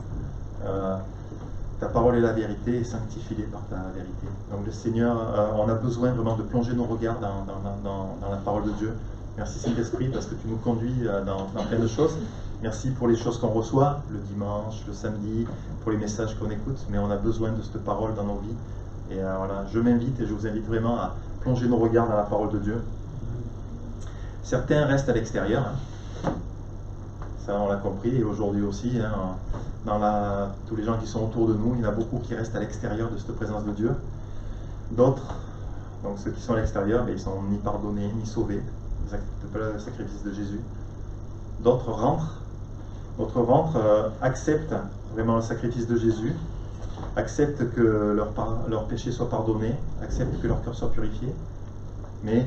B: Ta parole est la vérité, et sanctifie-les par ta vérité. Donc le Seigneur, on a besoin vraiment de plonger nos regards dans la parole de Dieu. Merci Saint-Esprit parce que tu nous conduis dans plein de choses. Merci pour les choses qu'on reçoit, le dimanche, le samedi, pour les messages qu'on écoute, mais on a besoin de cette parole dans nos vies. Et voilà, je m'invite et je vous invite vraiment à plonger nos regards dans la parole de Dieu. Certains restent à l'extérieur, hein. Ça on l'a compris, et aujourd'hui aussi, hein, tous les gens qui sont autour de nous, il y en a beaucoup qui restent à l'extérieur de cette présence de Dieu. D'autres, donc ceux qui sont à l'extérieur, ils ne sont ni pardonnés, ni sauvés, ils n'acceptent pas le sacrifice de Jésus. D'autres rentrent, acceptent vraiment le sacrifice de Jésus, acceptent que leur péché soit pardonné, acceptent que leur cœur soit purifié, mais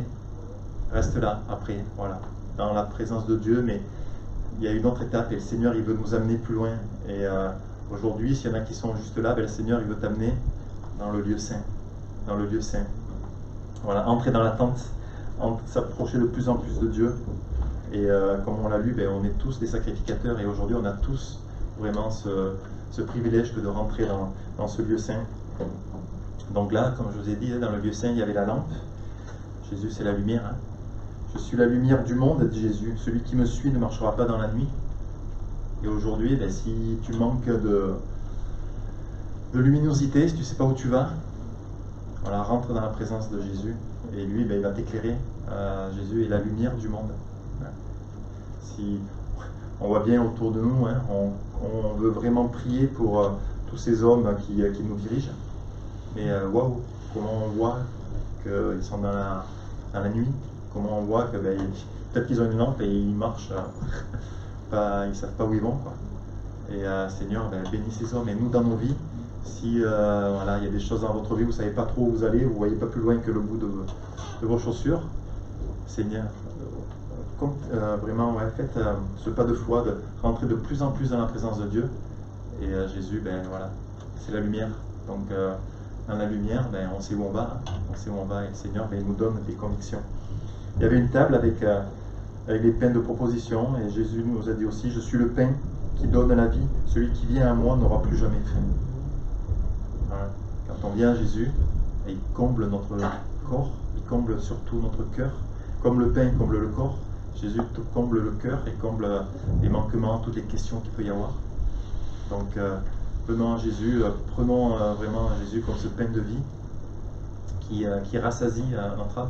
B: restent là après, voilà, dans la présence de Dieu, mais il y a une autre étape et le Seigneur il veut nous amener plus loin. Et aujourd'hui, s'il y en a qui sont juste là, le Seigneur il veut t'amener dans le lieu saint, dans le lieu saint. Voilà, entrer dans la tente, s'approcher de plus en plus de Dieu. Et comme on l'a lu, on est tous des sacrificateurs et aujourd'hui on a tous vraiment ce privilège de rentrer dans ce lieu saint. Donc là, comme je vous ai dit, dans le lieu saint, il y avait la lampe. Jésus, c'est la lumière. Hein. Je suis la lumière du monde, dit Jésus. Celui qui me suit ne marchera pas dans la nuit. Et aujourd'hui, si tu manques de luminosité, si tu ne sais pas où tu vas, voilà, rentre dans la présence de Jésus. Et lui, il va t'éclairer. Jésus est la lumière du monde. Si on voit bien autour de nous, hein, on veut vraiment prier pour tous ces hommes qui nous dirigent. Mais waouh, comment on voit qu'ils sont dans la nuit, comment on voit que peut-être qu'ils ont une lampe et ils marchent, ils ne savent pas où ils vont, quoi. Et Seigneur, bénis ces hommes. Et nous, dans nos vies, si voilà, il y a des choses dans votre vie, vous ne savez pas trop où vous allez, vous ne voyez pas plus loin que le bout de vos chaussures, Seigneur, vraiment, faites ce pas de foi, de rentrer de plus en plus dans la présence de Dieu. Et Jésus, voilà, c'est la lumière. Donc, dans la lumière, on sait où on va. Hein. On sait où on va et le Seigneur il nous donne des convictions. Il y avait une table avec les pains de proposition et Jésus nous a dit aussi, je suis le pain qui donne la vie. Celui qui vient à moi n'aura plus jamais faim. Voilà. Quand on vient à Jésus, il comble notre corps, il comble surtout notre cœur. Comme le pain comble le corps, Jésus comble le cœur et comble les manquements, toutes les questions qu'il peut y avoir. Donc, venons à Jésus, prenons vraiment Jésus comme ce pain de vie qui rassasie notre âme.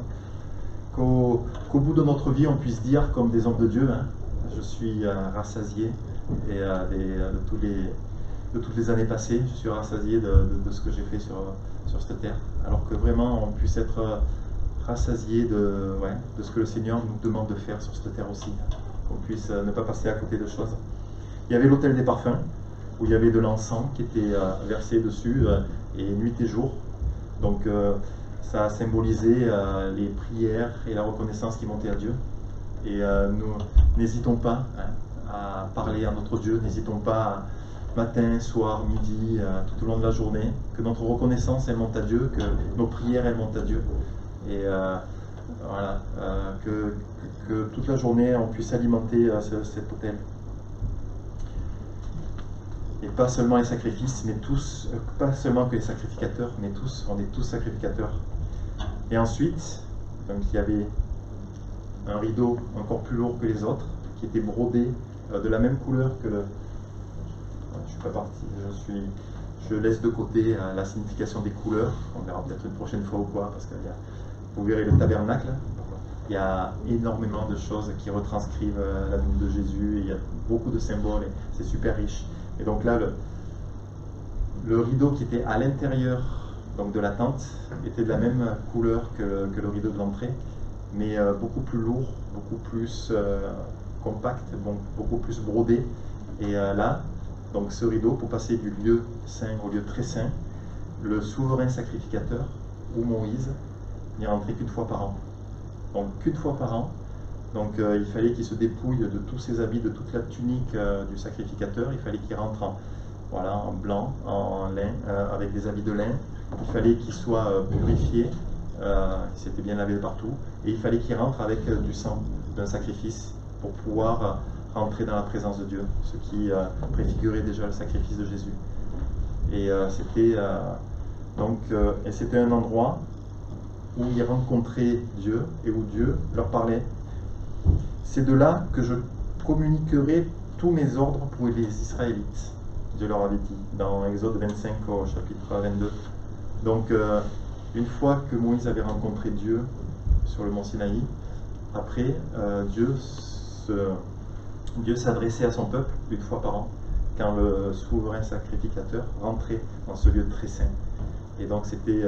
B: Qu'au bout de notre vie, on puisse dire, comme des hommes de Dieu, hein, je suis rassasié et de toutes les années passées, je suis rassasié de ce que j'ai fait sur cette terre. Alors que vraiment, on puisse être rassasié de ce que le Seigneur nous demande de faire sur cette terre aussi. Qu'on puisse ne pas passer à côté de choses. Il y avait l'autel des parfums, où il y avait de l'encens qui était versé dessus, et nuit et jour. Donc ça a symbolisé les prières et la reconnaissance qui montaient à Dieu. Et nous n'hésitons pas à parler à notre Dieu, n'hésitons pas matin, soir, midi, tout au long de la journée, que notre reconnaissance elle monte à Dieu, que nos prières elles montent à Dieu. Et voilà, que toute la journée on puisse alimenter cet autel. Et pas seulement les sacrifices, mais tous, pas seulement que les sacrificateurs, mais tous, on est tous sacrificateurs. Et ensuite, donc, il y avait un rideau encore plus lourd que les autres, qui était brodé de la même couleur que le... Je suis pas parti, je laisse de côté la signification des couleurs, on verra peut-être une prochaine fois ou quoi, parce que vous verrez le tabernacle, il y a énormément de choses qui retranscrivent la vie de Jésus, et il y a beaucoup de symboles, et c'est super riche. Et donc là, le rideau qui était à l'intérieur donc de la tente était de la même couleur que le rideau de l'entrée, mais beaucoup plus lourd, beaucoup plus compact, donc beaucoup plus brodé. Et là, donc ce rideau, pour passer du lieu saint au lieu très saint, le souverain sacrificateur, ou Moïse, n'y rentrait qu'une fois par an. Donc qu'une fois par an, Donc il fallait qu'il se dépouille de tous ses habits, de toute la tunique du sacrificateur. Il fallait qu'il rentre en blanc, en lin, avec des habits de lin. Il fallait qu'il soit purifié, il s'était bien lavé partout. Et il fallait qu'il rentre avec du sang d'un sacrifice pour pouvoir rentrer dans la présence de Dieu, ce qui préfigurait déjà le sacrifice de Jésus. Et c'était un endroit où ils rencontraient Dieu et où Dieu leur parlait. C'est de là que je communiquerai tous mes ordres pour les Israélites, Dieu leur avait dit, dans Exode 25 au chapitre 22. Donc, une fois que Moïse avait rencontré Dieu sur le mont Sinaï, après, Dieu s'adressait à son peuple une fois par an, quand le souverain sacrificateur rentrait dans ce lieu très saint. Et donc, il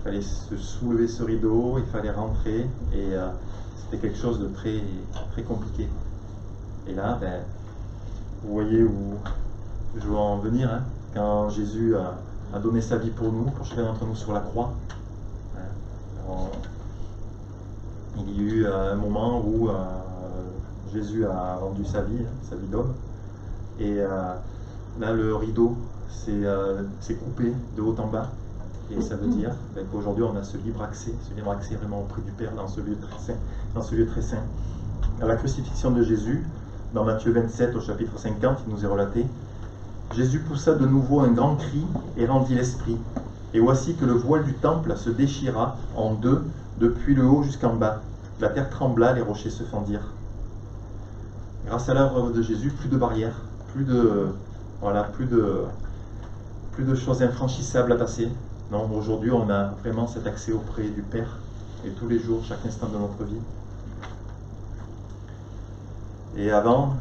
B: fallait se soulever ce rideau, il fallait rentrer, et c'était quelque chose de très, très compliqué. Et là, vous voyez où je veux en venir, hein, quand Jésus a donné sa vie pour nous, pour chacun d'entre nous sur la croix. Il y a eu un moment où Jésus a rendu sa vie d'homme, et là le rideau s'est coupé de haut en bas, et ça veut dire qu'aujourd'hui on a ce libre accès vraiment auprès du Père dans ce lieu très saint, À la crucifixion de Jésus, dans Matthieu 27 au chapitre 50, il nous est relaté: Jésus poussa de nouveau un grand cri et rendit l'esprit. Et voici que le voile du temple se déchira en deux, depuis le haut jusqu'en bas. La terre trembla, les rochers se fendirent. Grâce à l'œuvre de Jésus, plus de barrières, plus de choses infranchissables à passer. Non, aujourd'hui, on a vraiment cet accès auprès du Père, et tous les jours, chaque instant de notre vie. Et avant,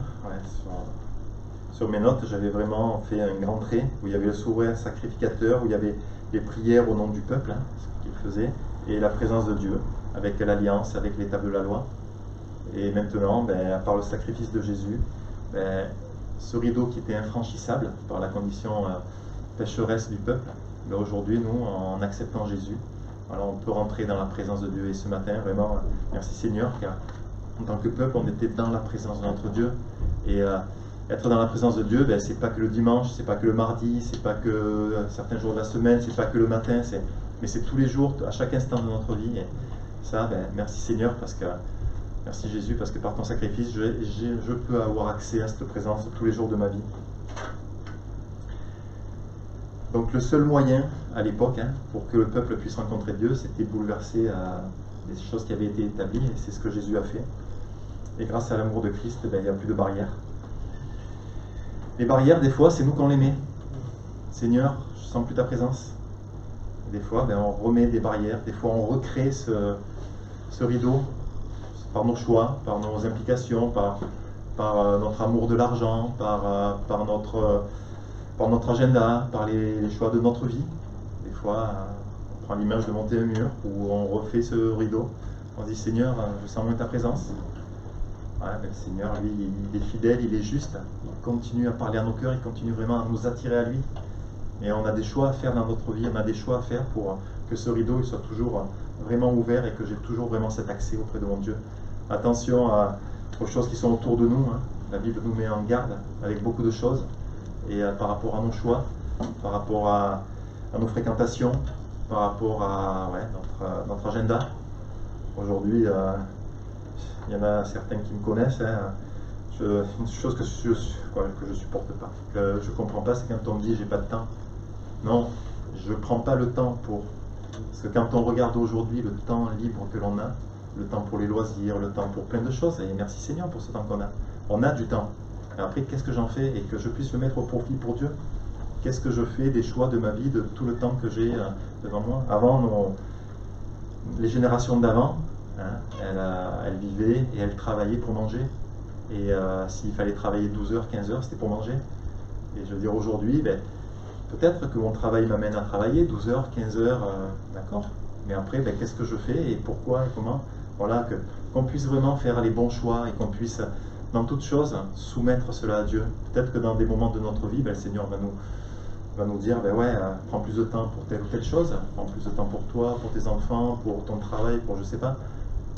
B: sur mes notes, j'avais vraiment fait un grand trait où il y avait le souverain sacrificateur, où il y avait les prières au nom du peuple, ce qu'il faisait, et la présence de Dieu, avec l'alliance, avec l'étape de la loi. Et maintenant, par le sacrifice de Jésus, ce rideau qui était infranchissable par la condition pécheresse du peuple, aujourd'hui, nous, en acceptant Jésus, on peut rentrer dans la présence de Dieu. Et ce matin, vraiment, merci Seigneur, car en tant que peuple, on était dans la présence de notre Dieu. Et être dans la présence de Dieu, c'est pas que le dimanche, c'est pas que le mardi, c'est pas que certains jours de la semaine, c'est pas que le matin, mais c'est tous les jours, à chaque instant de notre vie. Et ça, merci Seigneur, merci Jésus, parce que par ton sacrifice, je peux avoir accès à cette présence tous les jours de ma vie. Donc le seul moyen à l'époque pour que le peuple puisse rencontrer Dieu, c'était bouleverser des choses qui avaient été établies, et c'est ce que Jésus a fait. Et grâce à l'amour de Christ, il n'y a plus de barrières. Les barrières, des fois, c'est nous qu'on les met. Seigneur, je ne sens plus ta présence. Des fois, on remet des barrières, des fois on recrée ce rideau par nos choix, par nos implications, par notre amour de l'argent, par notre agenda, par les choix de notre vie. Des fois, on prend l'image de monter un mur, où on refait ce rideau. On dit, Seigneur, je sens moins ta présence. Le Seigneur, lui, il est fidèle, il est juste. Il continue à parler à nos cœurs, il continue vraiment à nous attirer à lui. Et on a des choix à faire dans notre vie, on a des choix à faire pour que ce rideau il soit toujours vraiment ouvert, et que j'ai toujours vraiment cet accès auprès de mon Dieu. Attention aux choses qui sont autour de nous. La Bible nous met en garde avec beaucoup de choses. Et par rapport à nos choix, par rapport à nos fréquentations, par rapport à notre agenda. Aujourd'hui, il y en a certains qui me connaissent. Une chose que je supporte pas, que je comprends pas, c'est quand on me dit j'ai pas de temps. Non, je prends pas le temps pour. Parce que quand on regarde aujourd'hui le temps libre que l'on a, le temps pour les loisirs, le temps pour plein de choses, et merci Seigneur pour ce temps qu'on a. On a du temps. Et après, qu'est-ce que j'en fais, et que je puisse le mettre au profit pour Dieu? Qu'est-ce que je fais des choix de ma vie, de tout le temps que j'ai devant moi? Avant, les générations d'avant, elles vivaient et elles travaillaient pour manger. Et s'il fallait travailler 12 heures, 15 heures, c'était pour manger. Et je veux dire, aujourd'hui, peut-être que mon travail m'amène à travailler 12 heures, 15 heures, d'accord. Mais après, qu'est-ce que je fais, et pourquoi, et comment? Voilà, qu'on puisse vraiment faire les bons choix, et qu'on puisse, dans toute chose, soumettre cela à Dieu. Peut-être que dans des moments de notre vie, le Seigneur va nous dire, prends plus de temps pour telle ou telle chose, prends plus de temps pour toi, pour tes enfants, pour ton travail, pour je sais pas.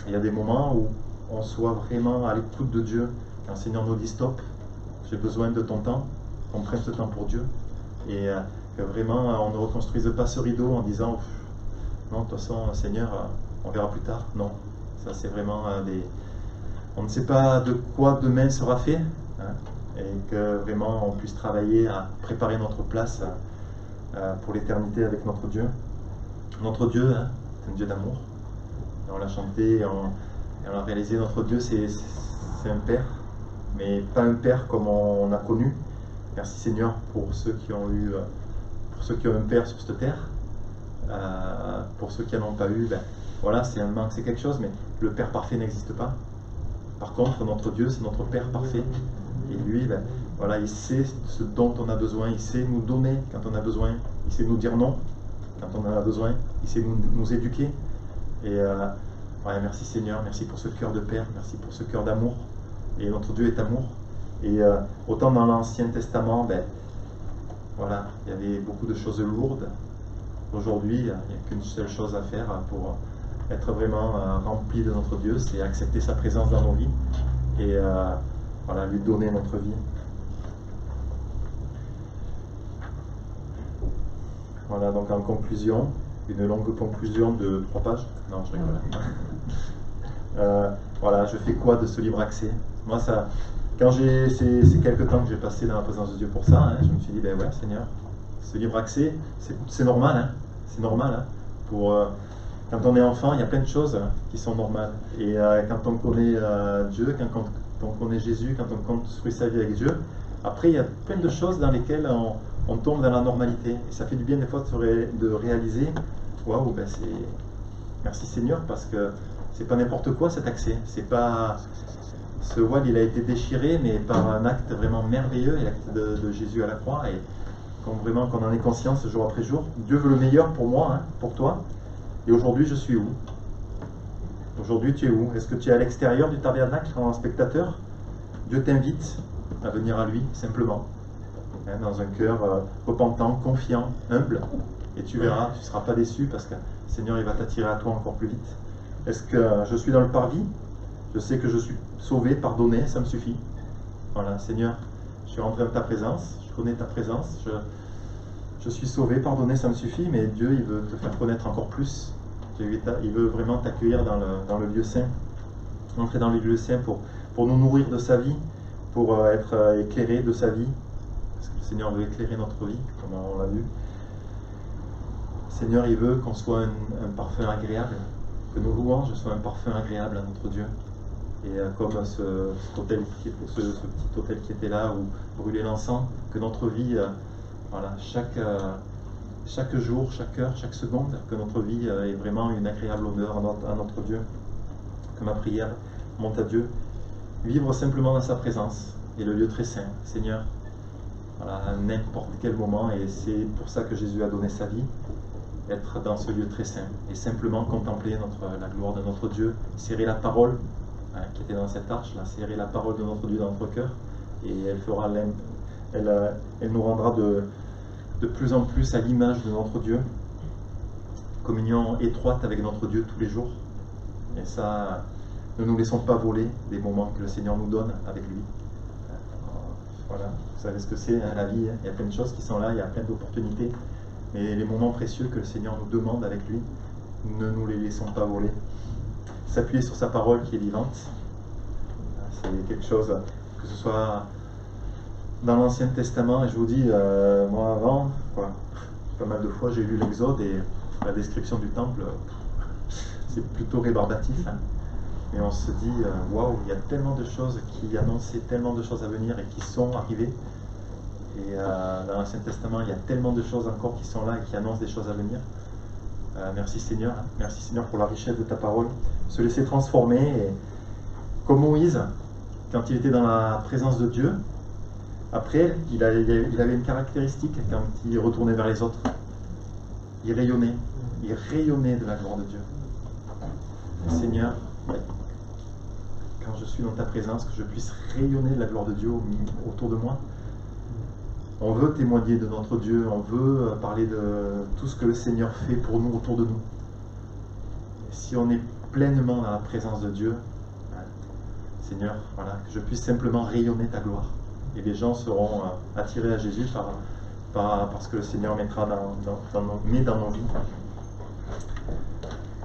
B: Il y a des moments où on soit vraiment à l'écoute de Dieu. Quand le Seigneur nous dit stop, j'ai besoin de ton temps, qu'on prenne ce temps pour Dieu. Et que vraiment on ne reconstruise pas ce rideau en disant non, de toute façon, Seigneur, on verra plus tard. Non, ça c'est vraiment des... On ne sait pas de quoi demain sera fait, hein, et que vraiment on puisse travailler à préparer notre place pour l'éternité avec notre Dieu. Notre Dieu, hein, c'est un Dieu d'amour. Et on l'a chanté, et on l'a réalisé, notre Dieu c'est un Père, mais pas un Père comme on a connu. Merci Seigneur pour ceux qui ont eu, pour ceux qui ont un Père sur cette terre. Pour ceux qui n'en ont pas eu, ben, voilà, c'est un manque, c'est quelque chose, mais le Père parfait n'existe pas. Par contre, notre Dieu, c'est notre Père parfait. Et lui, ben, voilà, il sait ce dont on a besoin, il sait nous donner quand on a besoin, il sait nous dire non quand on en a besoin, il sait nous éduquer. Et ouais, merci Seigneur, merci pour ce cœur de Père, merci pour ce cœur d'amour. Et notre Dieu est amour. Et autant dans l'Ancien Testament, ben, voilà, il y avait beaucoup de choses lourdes. Aujourd'hui, il n'y a qu'une seule chose à faire pour être vraiment rempli de notre Dieu, c'est accepter sa présence dans nos vies et voilà, lui donner notre vie. Voilà, donc en conclusion, une longue conclusion de 3 pages. Non, je rigole. Voilà, je fais quoi de ce libre accès? Moi, ça, quand c'est quelques temps que j'ai passé dans la présence de Dieu pour ça, hein, je me suis dit, ben ouais, Seigneur, ce libre accès, c'est normal, hein, c'est normal. Hein, quand on est enfant, il y a plein de choses qui sont normales. Et quand on connaît Dieu, quand on connaît Jésus, quand on construit sa vie avec Dieu, après, il y a plein de choses dans lesquelles on tombe dans la normalité. Et ça fait du bien des fois de réaliser, waouh, ben merci Seigneur, parce que c'est pas n'importe quoi cet accès. C'est pas... Ce voile, il a été déchiré, mais par un acte vraiment merveilleux, l'acte de Jésus à la croix. Et vraiment qu'on en ait conscience jour après jour. Dieu veut le meilleur pour moi, hein, pour toi. Et aujourd'hui, je suis où? Aujourd'hui, tu es où? Est-ce que tu es à l'extérieur du tabernacle en spectateur? Dieu t'invite à venir à lui, simplement, hein, dans un cœur repentant, confiant, humble. Et tu verras, tu ne seras pas déçu parce que le Seigneur, il va t'attirer à toi encore plus vite. Est-ce que je suis dans le parvis? Je sais que je suis sauvé, pardonné, ça me suffit. Voilà, Seigneur, je suis rentré dans ta présence, je connais ta présence, je suis sauvé, pardonné, ça me suffit, mais Dieu, il veut te faire connaître encore plus. Il veut vraiment t'accueillir dans le lieu saint, entrer dans le lieu saint pour nous nourrir de sa vie, pour être éclairé de sa vie, parce que le Seigneur veut éclairer notre vie, comme on l'a vu. Le Seigneur, il veut qu'on soit un parfum agréable, que nos louanges soient un parfum agréable à notre Dieu. Et comme ce petit autel qui était là, où brûler l'encens, que notre vie, voilà, chaque jour, chaque heure, chaque seconde, que notre vie ait vraiment une agréable odeur à notre Dieu. Que ma prière monte à Dieu. Vivre simplement dans sa présence et le lieu très saint. Seigneur, voilà, à n'importe quel moment, et c'est pour ça que Jésus a donné sa vie, être dans ce lieu très saint et simplement contempler la gloire de notre Dieu, serrer la parole qui était dans cette arche, là, serrer la parole de notre Dieu dans notre cœur, et elle nous rendra de plus en plus à l'image de notre Dieu, communion étroite avec notre Dieu tous les jours. Et ça, ne nous laissons pas voler des moments que le Seigneur nous donne avec lui. Voilà, vous savez ce que c'est, hein, la vie, hein. Il y a plein de choses qui sont là, il y a plein d'opportunités, mais les moments précieux que le Seigneur nous demande avec lui, ne nous les laissons pas voler. S'appuyer sur sa parole qui est vivante, c'est quelque chose, que ce soit dans l'Ancien Testament, et je vous dis, moi avant, quoi, pas mal de fois j'ai lu l'Exode et la description du temple, c'est plutôt rébarbatif, hein. Mais on se dit, waouh, il y a tellement de choses qui annonçaient tellement de choses à venir et qui sont arrivées. Et dans l'Ancien Testament, il y a tellement de choses encore qui sont là et qui annoncent des choses à venir. Merci Seigneur, hein. Merci Seigneur pour la richesse de ta parole. Se laisser transformer, et comme Moïse, quand il était dans la présence de Dieu, après, il avait une caractéristique quand il retournait vers les autres. Il rayonnait de la gloire de Dieu. Seigneur, quand je suis dans ta présence, que je puisse rayonner de la gloire de Dieu autour de moi. On veut témoigner de notre Dieu, on veut parler de tout ce que le Seigneur fait pour nous, autour de nous. Et si on est pleinement dans la présence de Dieu, Seigneur, voilà, que je puisse simplement rayonner ta gloire. Et les gens seront attirés à Jésus parce que le Seigneur mettra met dans nos vies.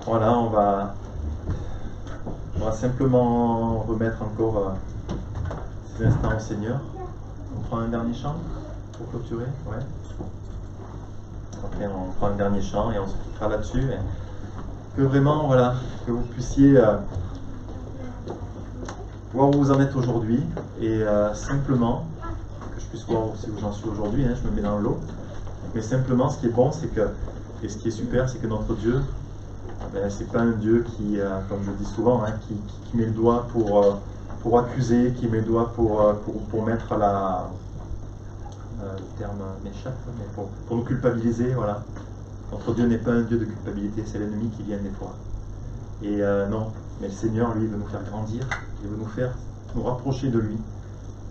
B: Voilà, on va simplement remettre encore ces instants au Seigneur. On prend un dernier chant pour clôturer, ouais. Après, on prend un dernier chant et on se quittera là-dessus. Que vraiment, voilà, que vous puissiez voir où vous en êtes aujourd'hui et simplement, que je puisse voir aussi où j'en suis aujourd'hui, hein, je me mets dans l'eau. Mais simplement, ce qui est bon, c'est que, et ce qui est super, c'est que notre Dieu, ben, c'est pas un Dieu qui, comme je dis souvent, hein, qui met le doigt pour accuser, qui met le doigt pour mettre le terme m'échappe, mais pour nous culpabiliser, voilà. Notre Dieu n'est pas un Dieu de culpabilité, c'est l'ennemi qui vient des fois. Et non, mais le Seigneur, lui, veut nous faire grandir, il veut nous rapprocher de lui.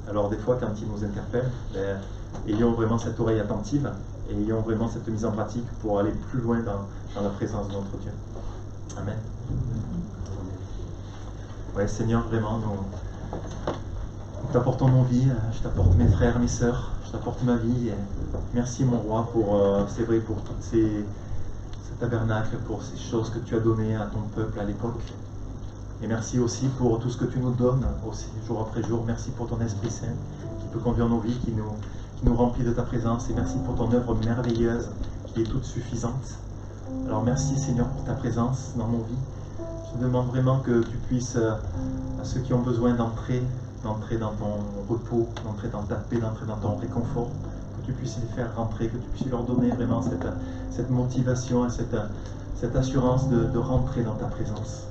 B: Alors des fois, quand il nous interpelle, ben, ayons vraiment cette oreille attentive et ayons vraiment cette mise en pratique pour aller plus loin dans la présence de notre Dieu. Amen. Ouais, Seigneur, vraiment, nous t'apportons nos vies, je t'apporte mes frères, mes sœurs, je t'apporte ma vie. Et merci, mon roi, c'est vrai, pour toutes ce tabernacle, pour ces choses que tu as données à ton peuple à l'époque. Et merci aussi pour tout ce que tu nous donnes, aussi jour après jour. Merci pour ton Esprit Saint qui peut conduire nos vies, qui nous remplit de ta présence. Et merci pour ton œuvre merveilleuse qui est toute suffisante. Alors merci, Seigneur, pour ta présence dans nos vies. Je te demande vraiment que tu puisses, à ceux qui ont besoin d'entrer dans ton repos, d'entrer dans ta paix, d'entrer dans ton réconfort, que tu puisses les faire rentrer, que tu puisses leur donner vraiment cette motivation et cette assurance de rentrer dans ta présence.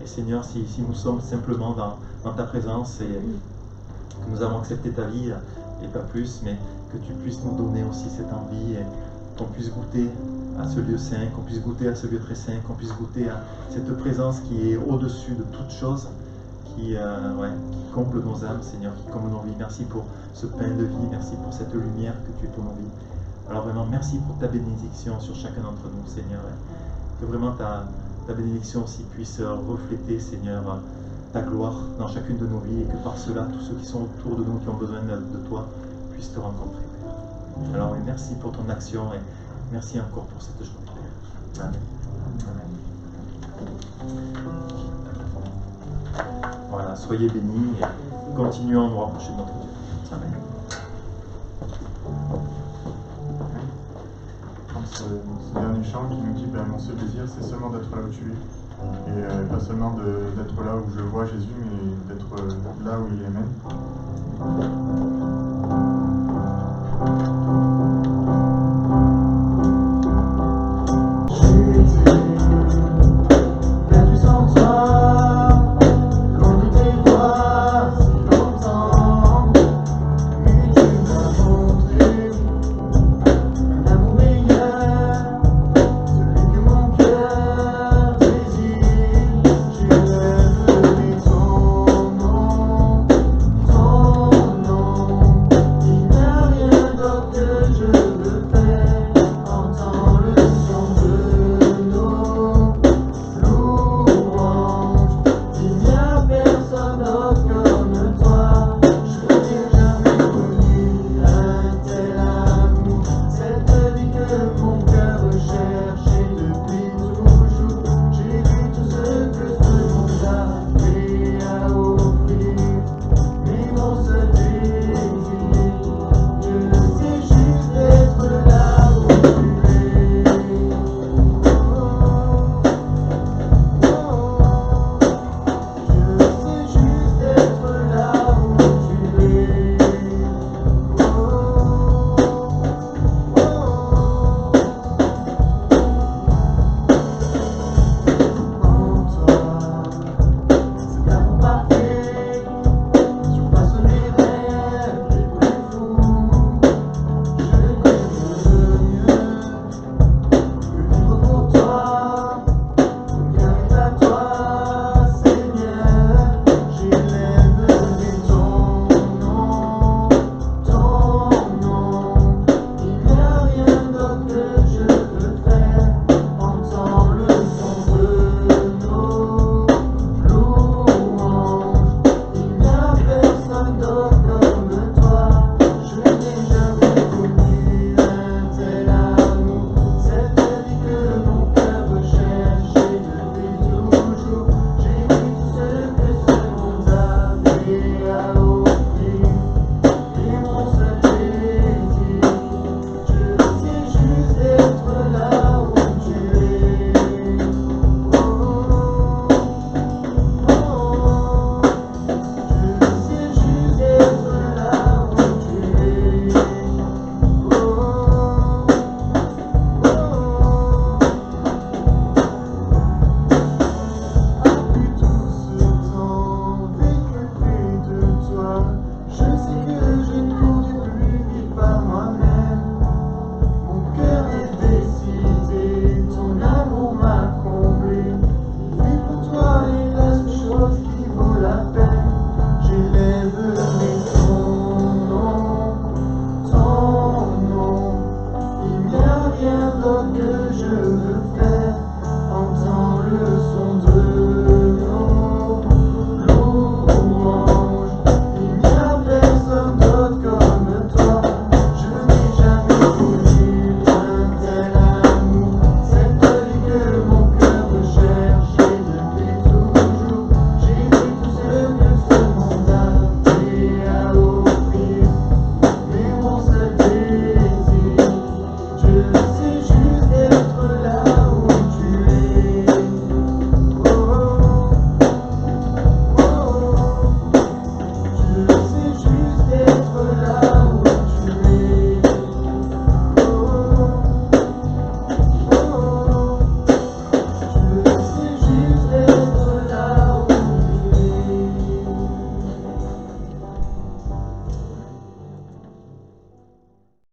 B: Et Seigneur, si nous sommes simplement dans ta présence et que nous avons accepté ta vie, et pas plus, mais que tu puisses nous donner aussi cette envie et qu'on puisse goûter à ce lieu saint, qu'on puisse goûter à ce lieu très saint, qu'on puisse goûter à cette présence qui est au-dessus de toute chose, qui comble nos âmes, Seigneur, qui comble nos vies. Merci pour ce pain de vie, merci pour cette lumière que tu es pour nos vies. Alors vraiment, merci pour ta bénédiction sur chacun d'entre nous, Seigneur. Que vraiment ta bénédiction aussi puisse refléter, Seigneur, ta gloire dans chacune de nos vies et que par cela, tous ceux qui sont autour de nous, qui ont besoin de toi, puissent te rencontrer, Père. Alors oui, merci pour ton action et merci encore pour cette journée, Père. Amen. Voilà, soyez bénis et continuons à nous rapprocher de notre Dieu. Amen.
C: Ce dernier chant qui nous dit mon seul désir, c'est seulement d'être là où tu es. Et pas seulement d'être là où je vois Jésus, mais d'être là où il est même.